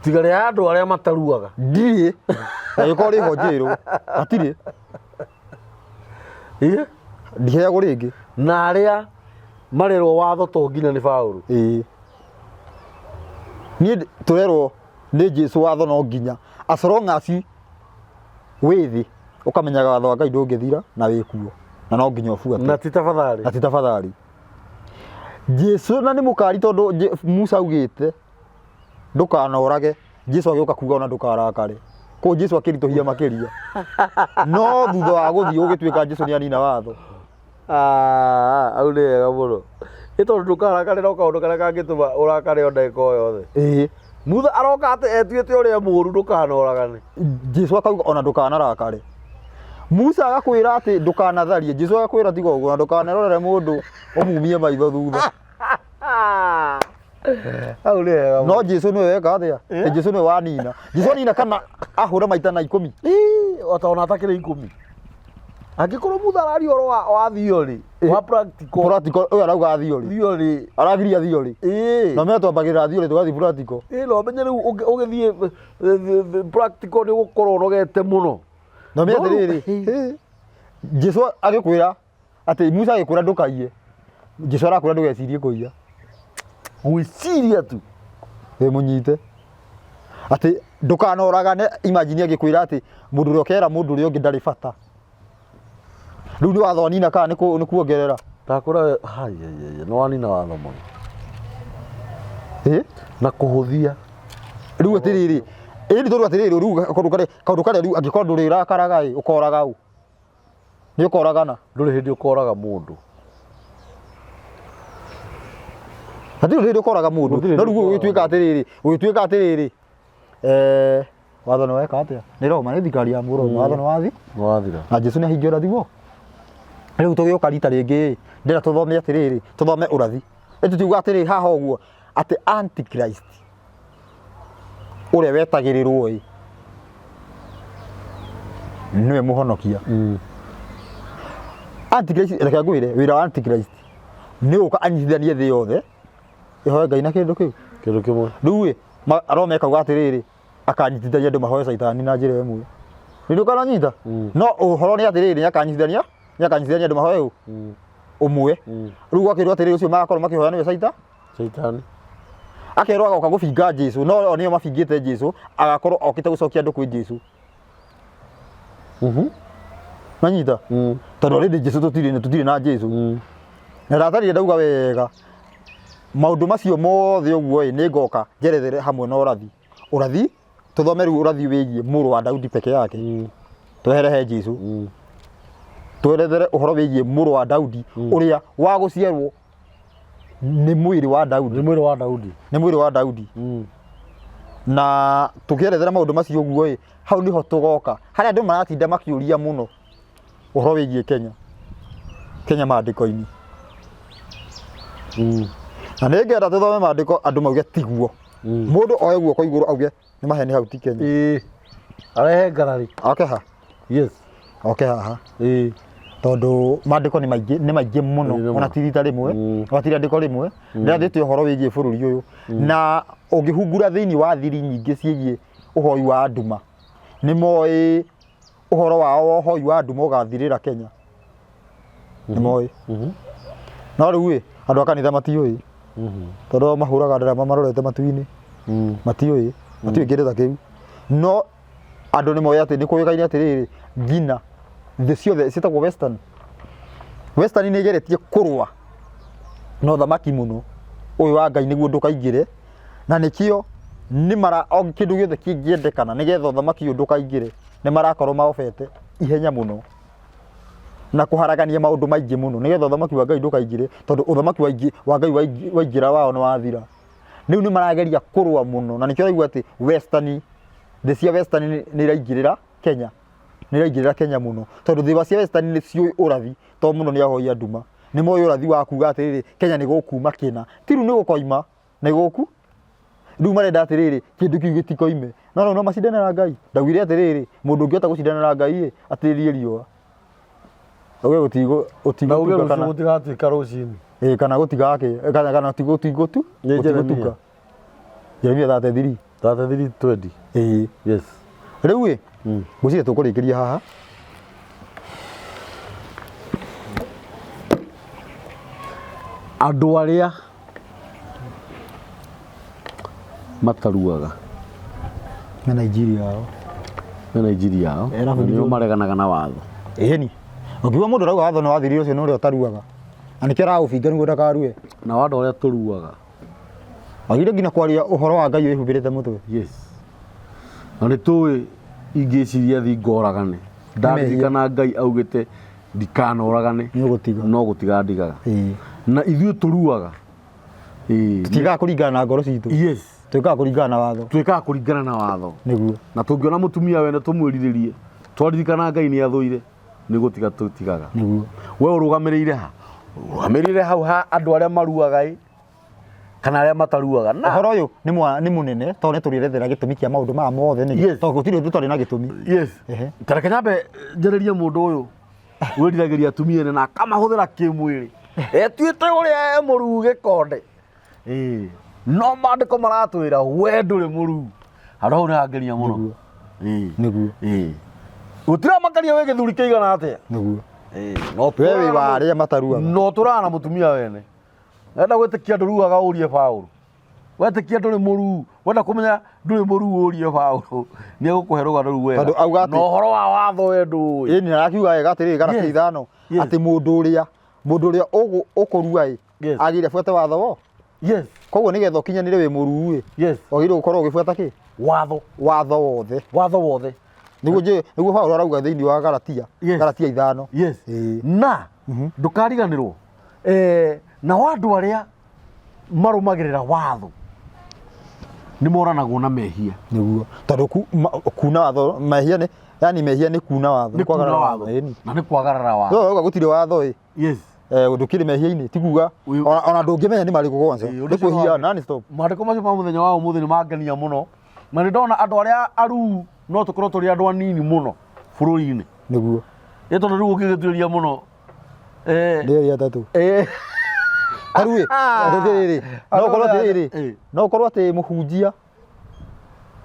Tiga rĩa andũ arĩa mataruaga. Ndirĩ. Agĩkorwo rĩho njĩrwo. Hatirĩ. Ndiheagwo rĩngĩ. Na arĩa marerwo watho to nginya nĩ Paulo. Niĩ tũrerwo nĩ Jesũ watho no nginya. As long as wĩ thĩ ũkamenyaga watho wa Ngai ndũngĩthira na wĩkuo. Na no nginya ũbuate. Na ti tafadhali. Na ti tafadhali. Jesũ na nĩ mũkari tondũ Musa augĩte ndũkanorage. Jesũ agĩũka kuga ona ndũkarakare. Ko Jesũ akĩritũhia makĩria. No thutha wa gũthiĩ ũgĩtuĩka Jesũ nĩ anina watho. Au nĩ wega mũno. ito ndukarakare no kaundu karia kangituma urakare o ndeka o yothe mutha aroka ati etuite uria muru ndukanoragane Jesu akauga ona ndukanarakare Musa agakwira ati ndukanatharie Jesu agakwira tiga uguo na ndukanerorere mundu umumie maitho thutha au le no Jesu niwe weka atia Jesu niwe wanina Jesu nina kana ahura maita na 10 ota atakire 10 angikorwo mutha arari oro wa theory wa practical uyu arauga theory aragiria theory no me twambagira theory tugathi practical no menye riu ugithie practical ni gukorwo nogete muno no me atiriri Jesu agikwira ati Musa agikwira ndukaie Jesu arakwira ndugecirie kuiya gwiciria tu munyite ati ndukanoragane imagine agikwira ati mundu uria ukera mundu uria ungi ndari bata riu ni watho nina kana ni kuongerera ndakura no wanina watho muno na kuhuthia riu atiriri ni tondu atiriri riu kaundu karia riu angikorwo nduri rakaraga ukoraga u ni ukoragana nduri hindi ukoraga mundu hadi hindi ukoraga mundu no riu ugituika atiriri watho no weka atia ni Roma ni thikari ya muro watho no wathira na Jesu ni ahingia urathimo riu tugioka rita ringi ndira tuthome atiriri tuthome urathi tutuga atiriri haha uguo ati antichrist uria wetagirirwo niwe muhonokia antichrist reke ngwire wira wa antichrist ni uka anyithithanie thi yothe ihoe Ngai na kindu kimwe riu aromeka uga atiriri akanyithithania andu mahoe Saitani na njira imwe riu kana nyita no uhoro ni atiriri akanyithithania andu mahoe umwe riu akirwo atiriri ucio magakorwo makihoya niwe Saitani akerwo agoka gubinga Jesu no onio mabingite Jesu agakorwo okite gucokia andu kwi Jesu manyita tondu rindi Jesu tutire na Jesu na ratari ndauga wega maundu macio mothe uguo ni ngoka njerethere hamwe na urathi tuthome riu urathi wigie muru wa Daudi peke yake tweherehe Jesu twerethere uhoro wigie muru wa Daudi uria wa guciarwo ni mwiri wa Daudi na tukierethera maundu macio uguo hau niho tugoka haria andu maratinda makiuria muno uhoro wigie Kenya maandiko-ini na ningenda tuthome maandiko andu mauge tiguo mundu oe guoko iguru auge ni maheni hau ti Kenya arehe ngarari ha haha tondu maandiko ni maingi muno ona tirita rimwe watira ndiko rimwe ndathite uhoro wigie bururi uyu na ungihungura thiini wa thiri nyingi ciegie uhoi wa nduma ni moi uhoro wao uhoi wa nduma ugathirira Kenya ni moi no riu andu akanitha matiui tondu mahuraga ndarama marorete matu-ini matiui ngirita kiu no andu ni moi ati ni kuikaine atiriri ngina the ciothe citagwo western ni igeretie kurwa no thamaki muno uyu wa Ngai niguo ndukaingire na nikio ni mara o kindu giothe kingiendekana nigetha thamaki uyu ndukaingire ni marakorwo maofete ihenya muno na kuharagania maundu maingi muno nigetha thamaki wa Ngai ndukaingire tondu uthamaki wa Ngai waingira wao ni wathira riu ni marageria kurwa muno na nikio aigua ati western cia western ni iraingirira Kenya muno tondu thiwa cia western ni ciui urathi to muno ni ahoia nduma ni moi urathi wa kuga atiriri Kenya ni gukuma kina tiru ni gukoima ni guku riu marenda atiriri kindu kiu gitikoime no macindane na Ngai ndagwire atiriri mundu ungiota gucindana na Ngai atiririe riua auge utigo kana gutigatuika rucini kana gutigake kana tigo tu gutigutuka Jeremia 33:20 yes riu gucire tukurikiria haha andu aria mataruaga na Nigeria yao nio mareganaga na watho ni ukiwa mundu rauga watho no wathirire ucio no rio taruaga anikira agubinga niguo ndakarue na wandu aria turuaga agire ngina kwaria uhoro wa Ngai wihumbirite mutwe yes na ni tuwi ingiciria thi ngoragane ndaririkana Ngai augite ndikanoragane no gutiga ndigaga na ithuĩ tũruaga tũtiĩkaga kũringana na ngoro citũ twĩkaga kũringana na watho nĩguo na tũngĩona mũtumia wene tũmwĩrirĩrie twaririkana Ngai nĩ athũire nĩ gũtiga tũtigaga nĩguo we ũrũgamĩrĩire hau ha andũ arĩa maruaga kana arĩa mataruaga na ũhoro ũyũ nĩ mũnene tondũ nĩ tũrĩerethera gĩtũmi kĩa maũndũ maya mothe tondũ gũtirĩ ũndũ ũtarĩ na gĩtũmi tareke nyambe njarĩrie mũndũ ũyũ wĩriragĩria atumia ene na akamahũthĩra kĩmwĩrĩ etuĩte ũrĩa mũruu gĩkonde no maandĩko maratwĩra we ndũrĩ mũruu handũ hau nĩ hangenia mũno nĩguo gũtira makaria wĩ gĩthuri kĩigana atĩa nĩguo we wĩ wa arĩa mataruaga no tũrana na mũtumia wene enda gwĩtĩkia ndũruaga ũrie Paũlũ wetĩkia ndũrĩ mũruu wenda kũmenya ndũrĩ mũruu ũrie Paũlũ nĩ egũkũhe rũgano rũu wega na ũhoro wa watho we ndũĩ nĩ arakiuga wega atĩrĩrĩ gana ithano atĩ mũndũ ũrĩa ũkũrua agĩrĩire buate watho wo koguo nĩgetha ũkinyanĩre wĩ mũruu wagĩrĩirwo gũkorwo ũgĩbuata kĩ watho wothe nĩguo Paũlũ arauga thĩinĩ wa Galatia 5 na ndũkariganĩrwo na andũ arĩa marũmagĩrĩra watho nĩ moranagwo na mehia nĩguo tondũ kuna watho mehia nĩ kuna watho na nĩ kwagarara watho gũtirĩ watho ndũkĩrĩ mehia-inĩ ti kuga ona ndũngĩmenya nĩ marĩkũ kwanza nĩ kwĩhia nani stop maandĩko macio ma mũthenya wa ũmũthĩ nĩ mangenia mũno na nĩ ndona andũ arĩa aruu no tũkorwo tũrĩ andũ anini mũno bũrũri-inĩ nĩguo tondũ rĩu ũngĩgĩtuĩria mũno rĩrĩ atatũ tarũĩ no ũkorwo atĩ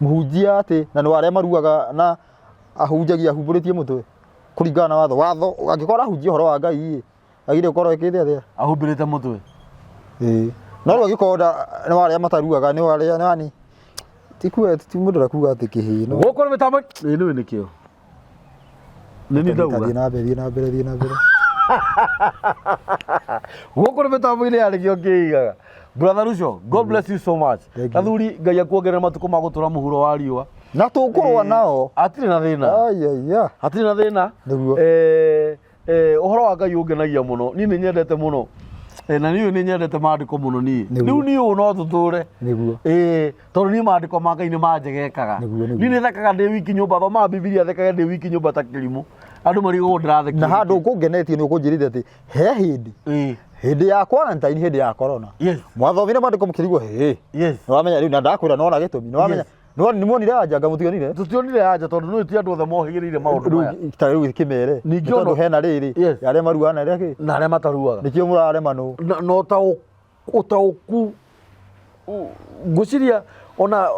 mũhunjia atĩ na nĩ arĩa maruaga na ahunjagia ahumbũrĩtie mũtwe kũringana na watho angĩkorwo ahunjia ũhoro wa Ngai agĩrĩire gũkorwo ekĩte atĩa ahumbĩrĩte mũtwe no rĩu angĩkorwo nĩ wa arĩa mataruaga nĩ wa arĩa nani ti mũndũ arakuga atĩ kĩhĩ gũkũ nĩ mĩtambo nĩwe nĩkĩo nĩ ndauga thiĩ na mbere gũkũ nĩ mĩtambo-inĩ yarĩkĩo kĩigaga brother Lucio God bless you so much gathuri Ngai akuongerere matukũ ma gũtũra mũhuro wa riũa na tũkũrũa nao hatirĩ na thĩna ũhoro wa Ngai ũngenagia mũno niĩ nĩ nyendete mũno na niĩ nĩ nyendete maandĩko mũno niĩ rĩu niĩ no tũtũre tondũ niĩ maandĩko ma Ngai nĩ manjegekaga niĩ nĩ thekaga ndĩ wiki nyũmba thomaga Bibilia thekaga ndĩ wiki nyũmba ta kĩrimũ andũ marigagwo ndĩratheka na handũ ũkũngenetie nĩ ũkũnjĩrĩte atĩ he hĩndĩ ya quarantine hĩndĩ ya corona mwathomire maandĩko mũkĩrigwo nĩwamenya rĩu na ndakwĩra nona gĩtũmi nĩwamenya nĩ muonire anja tũtionire anja tondũ nĩ ti andũ othe mohĩgĩrĩire maũndũ maya ta rĩu kĩmere tondũ hena rĩrĩ arĩa maruaga na arĩa mataruaga nĩkĩo mũraremanwo no ũtaũku ngwĩciria ona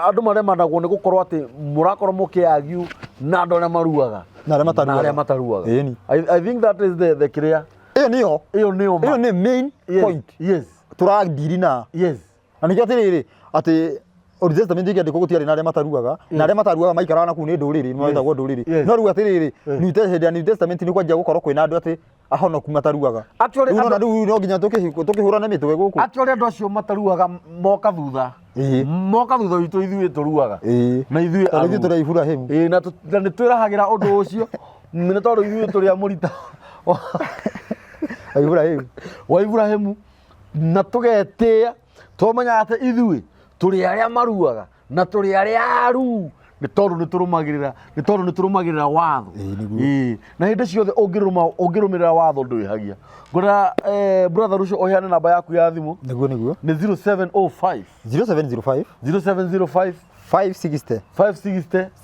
andũ maremanagwo nĩ gũkorwo atĩ mũrakorwo mũkĩagiu na andũ arĩa maruaga na arĩa mataruaga I think that is the clear ĩyo nĩ main point tũradiri na nĩkĩo atĩrĩrĩ atĩ Old Testament ĩkĩandĩkwo gũtiarĩ na arĩa mataruaga na arĩa mataruaga maikaraga nakuo nĩ ndũrĩrĩ nĩmetagwo ndũrĩrĩ no rĩu atĩrĩrĩ hĩndĩ ya New Testament nĩ kwanjia gũkorwo kwĩna andũ atĩ ahonoku mataruaga rĩu no nginya tũkĩhũrana mĩtwe gũkũ actually andũ acio mataruaga moka thutha witũ ithuĩ tũruaga na ithuĩ tũrĩ Iburahĩmu na nĩ twĩrahagĩra ũndũ ũcio nĩ tondũ ithuĩ tũrĩ a mũrita wa Iburahĩmu na tũgetĩa tũmenyaga atĩ ithuĩ tũrĩ arĩa maruaga na tũrĩ arĩa aruu nĩ tondũ nĩ tũrũmagĩrĩra watho na hĩndĩ ciothe ũngĩrũmĩrĩra watho ndwĩhagia ngwenda brother Lucio ũheane namba yaku ya thimũ nĩguo nĩ 0705 560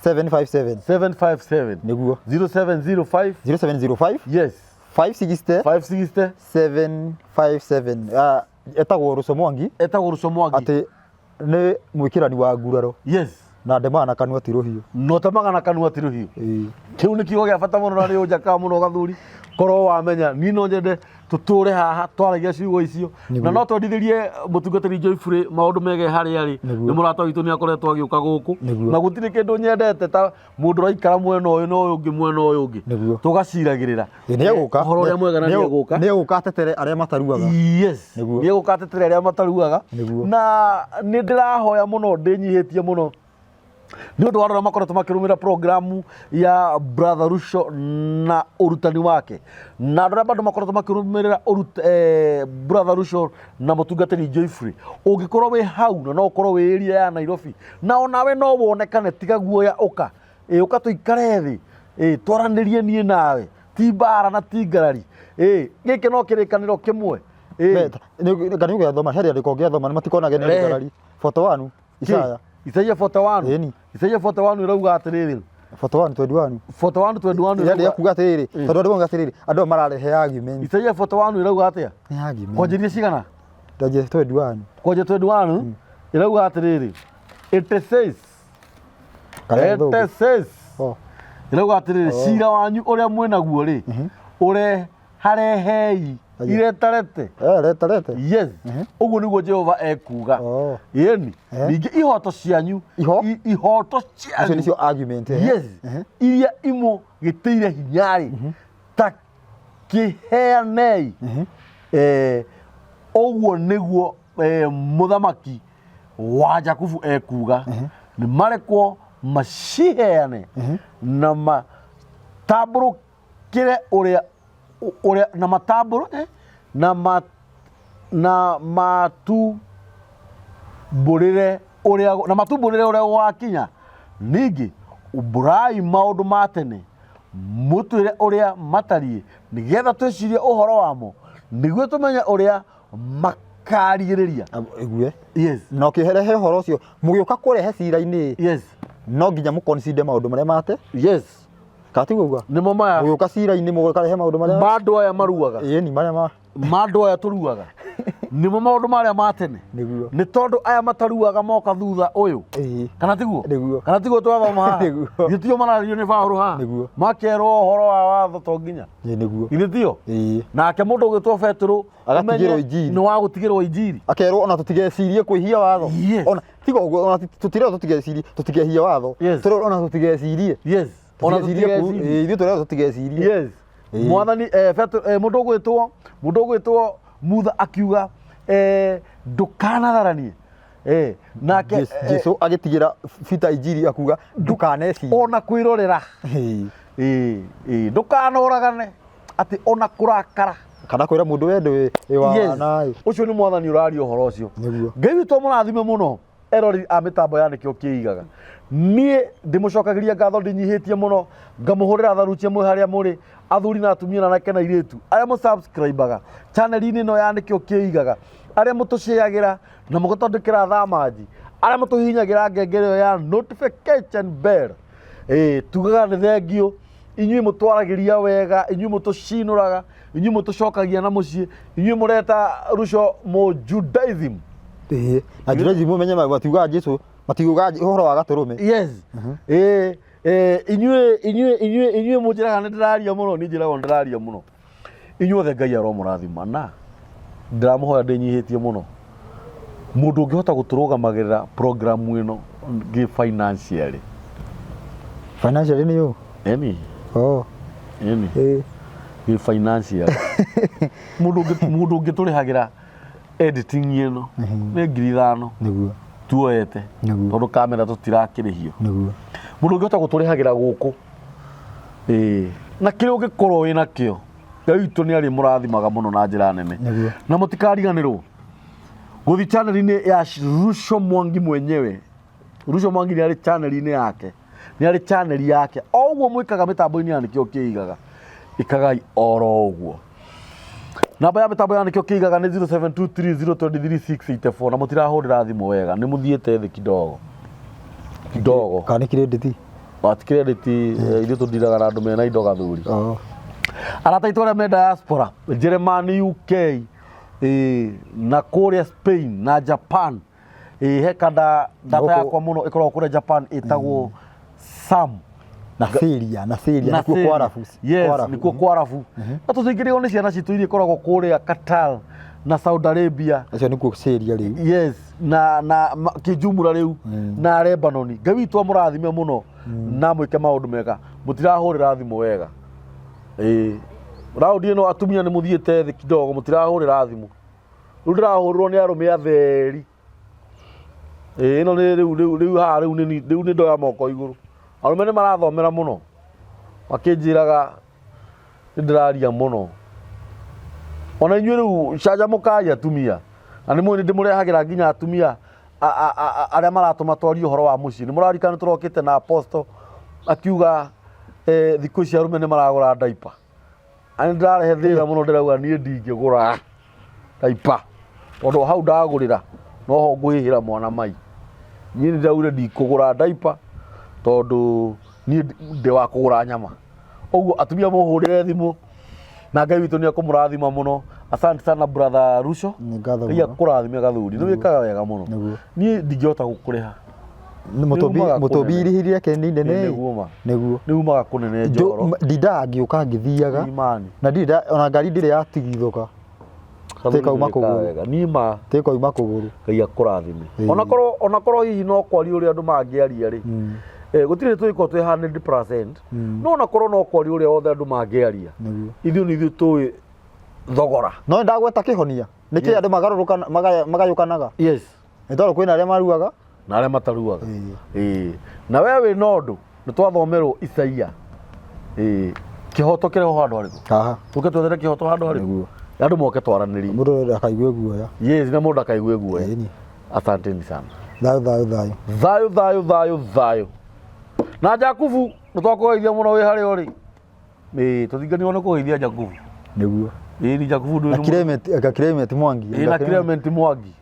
757 nĩguo 0705 yes 560 757 etagwo Ruco Mwangi atĩ nĩ mwĩkĩrani wa nguraro na ndemaga na kanua ti rũhiũ no temaga na kanua ti rũhiũ kĩu nĩ kiugo gĩa bata mũno na nĩ ũnjakaga mũno gathuri korwo wamenya niĩ no nyende tũtũre haha twaragia ciugo icio na no twendithĩrie mũtungatĩri Joyfrey maũndũ mege harĩa arĩ nĩ mũrata witũ nĩ akoretwo agĩũka gũkũ na gũtirĩ kĩndũ nyendete ta mũndũ ũraikara mwena ũyũ na ũyũ ũngĩ mwena ũyũ ũngĩ tũgaciragĩrĩra ũhoro ũrĩa mwega na nĩ egũka atetere arĩa mataruaga nĩ egũka atetere arĩa mataruaga na nĩ ndĩrahoya mũno ndĩnyihĩtie mũno nĩ ũndũ wa andũ makoretwo makĩrũmĩrĩra programu ya Brother Rusho na ũrutani wake, na andũ bado makoretwo makĩrũmĩrĩra Brother Rusho na mũtungatĩri Joyfrey. Ũngĩkorwo wĩ hau na no ũkorwo wĩ area ya Nairobi na onawe no wonekane, tiga guoya ũka ũka tũikare thĩ twaranĩrie niĩ nawe, ti mbara na ti ngarari. Gĩkĩ no kĩrĩkanĩro kĩmwe. Ngani ũgĩathoma heri andĩko ũgĩathoma matikonage nĩ ngarari. Photo wanu Isaya Isaiah 41 Isaiah 41 irauga atĩrĩrĩ 41 ya kuga atĩrĩrĩ tondũ andũ ngatirĩrĩ andũ mararehe argument. Isaiah 41 irauga atĩa? Nĩ argument. Kwanjĩria cigana? Ndaje 21 kwanja 21 irauga atĩrĩrĩ it says irauga atĩrĩrĩ cira wanyu ũrĩa mwĩnaguo rĩ harehei iretarete. Yes. Ũguo nĩguo Jehova ekuga. Yeni. Ningĩ ihoto cianyu icio nĩcio argument. Yes. Iria imo gĩtĩire hinyarĩ ta kĩheanei. Ũguo nĩguo mũthamaki wa Jakubu ekuga. Nĩ marekwo maciheane na matambũrũkĩre ũrĩa na matambũrũ na matubũrĩre ũrĩa wakinya. Ningĩ umbũrai maũndũ ma tene mũtwĩre ũrĩa matariĩ nĩgetha twĩcirie ũhoro wamo nĩguo tũmenye ũrĩa makarigĩrĩria. Yes. No kĩherehe ũhoro ũcio mũgĩũka kũrehe cira-inĩ. Yes. No nginya mũconsider maũndũ marĩa mate. Yes. Katiguga nimo maya mũgĩũka cira-inĩ mũgĩkarehe maũndũ marĩa mandũ aya maruaga. Ni marĩa mandũ aya tũruaga nimo maũndũ marĩa ma tene. Nĩ tondũ aya mataruaga moka thutha ũyũ. Kana tiguo twathoma gĩtio marario nĩ Paũlũ haha makerwo ũhoro wa watho to nginya gĩtio nake mũndũ ũgĩtwo Petro agatigĩrwo injiri nĩ wa gũtigĩrwo injiri akerwo ona tũtigecirie kwĩhia watho. Ona tiga ũguo ona tũtireo tũtigecirie tũtigehia watho tũreo ona tũtigecirie. Yes. Ona ithuĩ tũreo tũtigecirie. Yes. Mwathani mũndũ ũgwĩtwo Mutha akiuga ndũkanatharanie. Nake Jesu agĩtigĩra Peter injiri akuga ndũkanecirie ona kwĩrorera. Ndũkanoragane atĩ ona kũrakara kana kwĩra mũndũ wendo wana. Ũcio nĩ Mwathani ũraria ũhoro ũcio. Ngai witũ mũrathime mũno erori a mĩtambo ya nĩkĩo kĩigaga. Niĩ ndĩmũcokagĩria ngatho ndĩnyihĩtie mũno ngamũhũrĩra tharutia mwĩ harĩa mũrĩ athuri na atumia na anake na airĩtu arĩa mũsubscribaga channel-inĩ ĩno ya nĩkĩo kĩigaga, arĩa mũtũshĩagĩra na mũgatwandĩkĩra thamanji, arĩa mũtũhihinyagĩra ngengere ĩyo ya notification bell. Tugaga nĩ thengio, inyuĩ mũtwaragĩria wega, inyuĩ mũtũcinũraga, inyuĩ mũtũcokagia na mũciĩ, inyuĩ mũreta Rusho Judaism. Na Judaism mũmenye matiugaga Jesu matiugaga ũhoro wa gatũrũme. Yes. Inyuĩ mũnjĩraga nĩ ndĩraria mũno, niĩ njĩragwo nĩ ndĩraria mũno. Inyuothe Ngai aromũrathima na ndĩramũhoya ndĩnyihĩtie mũno mũndũ ũngĩhota gũtũrũgamagĩrĩra programu ĩno financially. Financially nĩ yo? Financially. Mũndũ ũngĩtũrĩhagĩra editing ĩno nĩ 5,000 nĩguo tuoete tondũ kamera tũtirakĩrĩhio. Mũndũ ũngĩhota gũtũrĩhagĩra gũkũ na kĩrĩa ũngĩkorwo wĩ nakĩo Ngai witũ nĩ arĩ mũrathimaga mũno na njĩra nene. Na mũtikariganĩrwo gũthi channel-inĩ ya Rusho Mwangi mwenyewe. Rusho Mwangi nĩ arĩ channel-inĩ yake, nĩ arĩ channel yake o ũguo mwĩkaga mĩtambo-inĩ ya nĩkĩo kĩigaga, ĩkagai oro ũguo. Namba ya mĩtambo ya nĩkĩo kĩigaga nĩ 0723023684 na mũtirahũrĩra thimũ wega, nĩ mũthiĩte thĩ kidogo. Kana credit credit ithuĩ tũndiraga na andũ mena indo gathuri. Arata aitũ arĩa me diaspora Jeremani, UK na kũrĩa Spain na Japan, hekanda data yakwa mũno ĩkoragwo kũrĩa Japan ĩtagwo Sam na Syria nĩkuo kwarabu. Yes, nĩkuo kwarabu. Na tũthingĩrĩirwo nĩ ciana citũ iria ikoragwo kũrĩa Qatar na Saudi Arabia. Acio nĩkuo Syria rĩu. Yes, na kĩnjumura rĩu na Lebanon. Ngai witũ amũrathime mũno na mwĩke maũndũ mega, mũtirahũrĩra thimũ wega. Raundi ĩno atumia nĩ mũthiĩte thĩ kidogo, mũtirahũrĩra thimũ. Rĩu ndĩrahũrĩrwo nĩ arũme atheri ino ni riu ha riu ni ndoya moko iguru arume ni marathomera muno makinjiraga ndiraria muno ona inyuĩ rĩu canjamũkai atumia na nĩ mũĩ ndĩmũrehagira nginya atumia arĩa maratũma twarie ũhoro wa mũciĩ nĩ mũrarikana nĩ tũrokĩte na apostle akiuga thikũ ici arũme nĩ maragũra diaper ani ndĩrarehe thĩna mũno ndĩrauga niĩ ndingĩgũra diaper tondũ hau ndagũrĩra noho ngũhĩhĩra mwana mai niĩ nĩ ndĩraugire ndikũgũra diaper tondũ niĩ ndĩ wa kũgũra nyama ũguo atumia mũhũrĩre thimũ na Ngai witũ nĩ akũmũrathima mũno. Asante sana brother Rusho nĩ akũrathime gathuri nĩ wĩkaga wega mũno niĩ ndingĩhota gũkũrĩha mũtũbirihĩrie kĩninde nĩguo umaga kũnene njoro ndindaga ngĩũka ngĩthiaga na ndinda ona ngari ndĩrĩ yatigithũka tĩkauma kũgũrũ nima tĩkauma kũgũrũ Ngai akũrathime onakorwo hihi no kwaria ũrĩa andũ mangĩaria rĩ gũtirĩ twĩko twĩ 100% no onakorwo no kwaria ũrĩa othe andũ mangĩaria ithuĩ nĩ ithuĩ tũĩ thogora no ndagweta kĩhonia nĩkĩ andũ magarũrũka magayũkanaga yes nĩ tondũ kwĩna arĩa maruaga na arĩa mataruaga na wewe wĩna ũndũ nĩ twathomerwo Isaia kĩhoto kĩrĩ ho handũ harĩkũ tũke twethere kĩhoto handũ harĩkũ andũ moke twaranĩrie mũndũ ndakaigue guoya yes na mũndũ ndakaigue guoya asanteni sana thayo na Jakubu nĩ twakũgeithia mũno wĩ harĩa ũrĩ tũthinganirwo nĩ kũgeithia Jakubu nĩguo ni Jakubu na Clement Mwangi na Clement Mwangi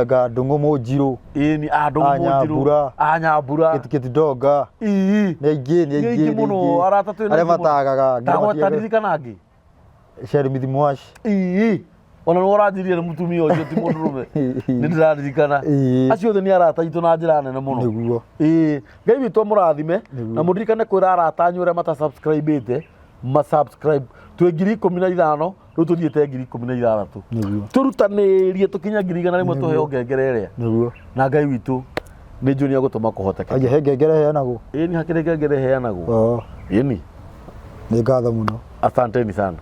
ga Ndung'u Mũnjirũ ni Ndung'u Mũnjirũ Anyambura Kĩtindonga nĩ aingĩ mũno arata twĩna arĩa matagaga ndagwetaririkana angĩ Shermith Mwash ona nĩ ũranjirie nĩ mũtumia ũcio ti mũndũrũme nĩ ndĩraririkana acio othe nĩ arata aitũ na njĩra nene mũno nĩguo Ngai witũ mũrathime na mũririkane kwĩra arata anyu arĩa matasubscribĩte subscribe twĩ 15,000 rĩu tũthiĩte 16,000 tũrutanĩrie tũkinya 100,000 tũheo ngengere ĩrĩa na Ngai witũ nĩ njũĩ nĩ agũtũma kũhoteke he ngengere heanagwo nĩ hakĩrĩ ngengere heanagwo nĩ ngatho mũno asanteni sana.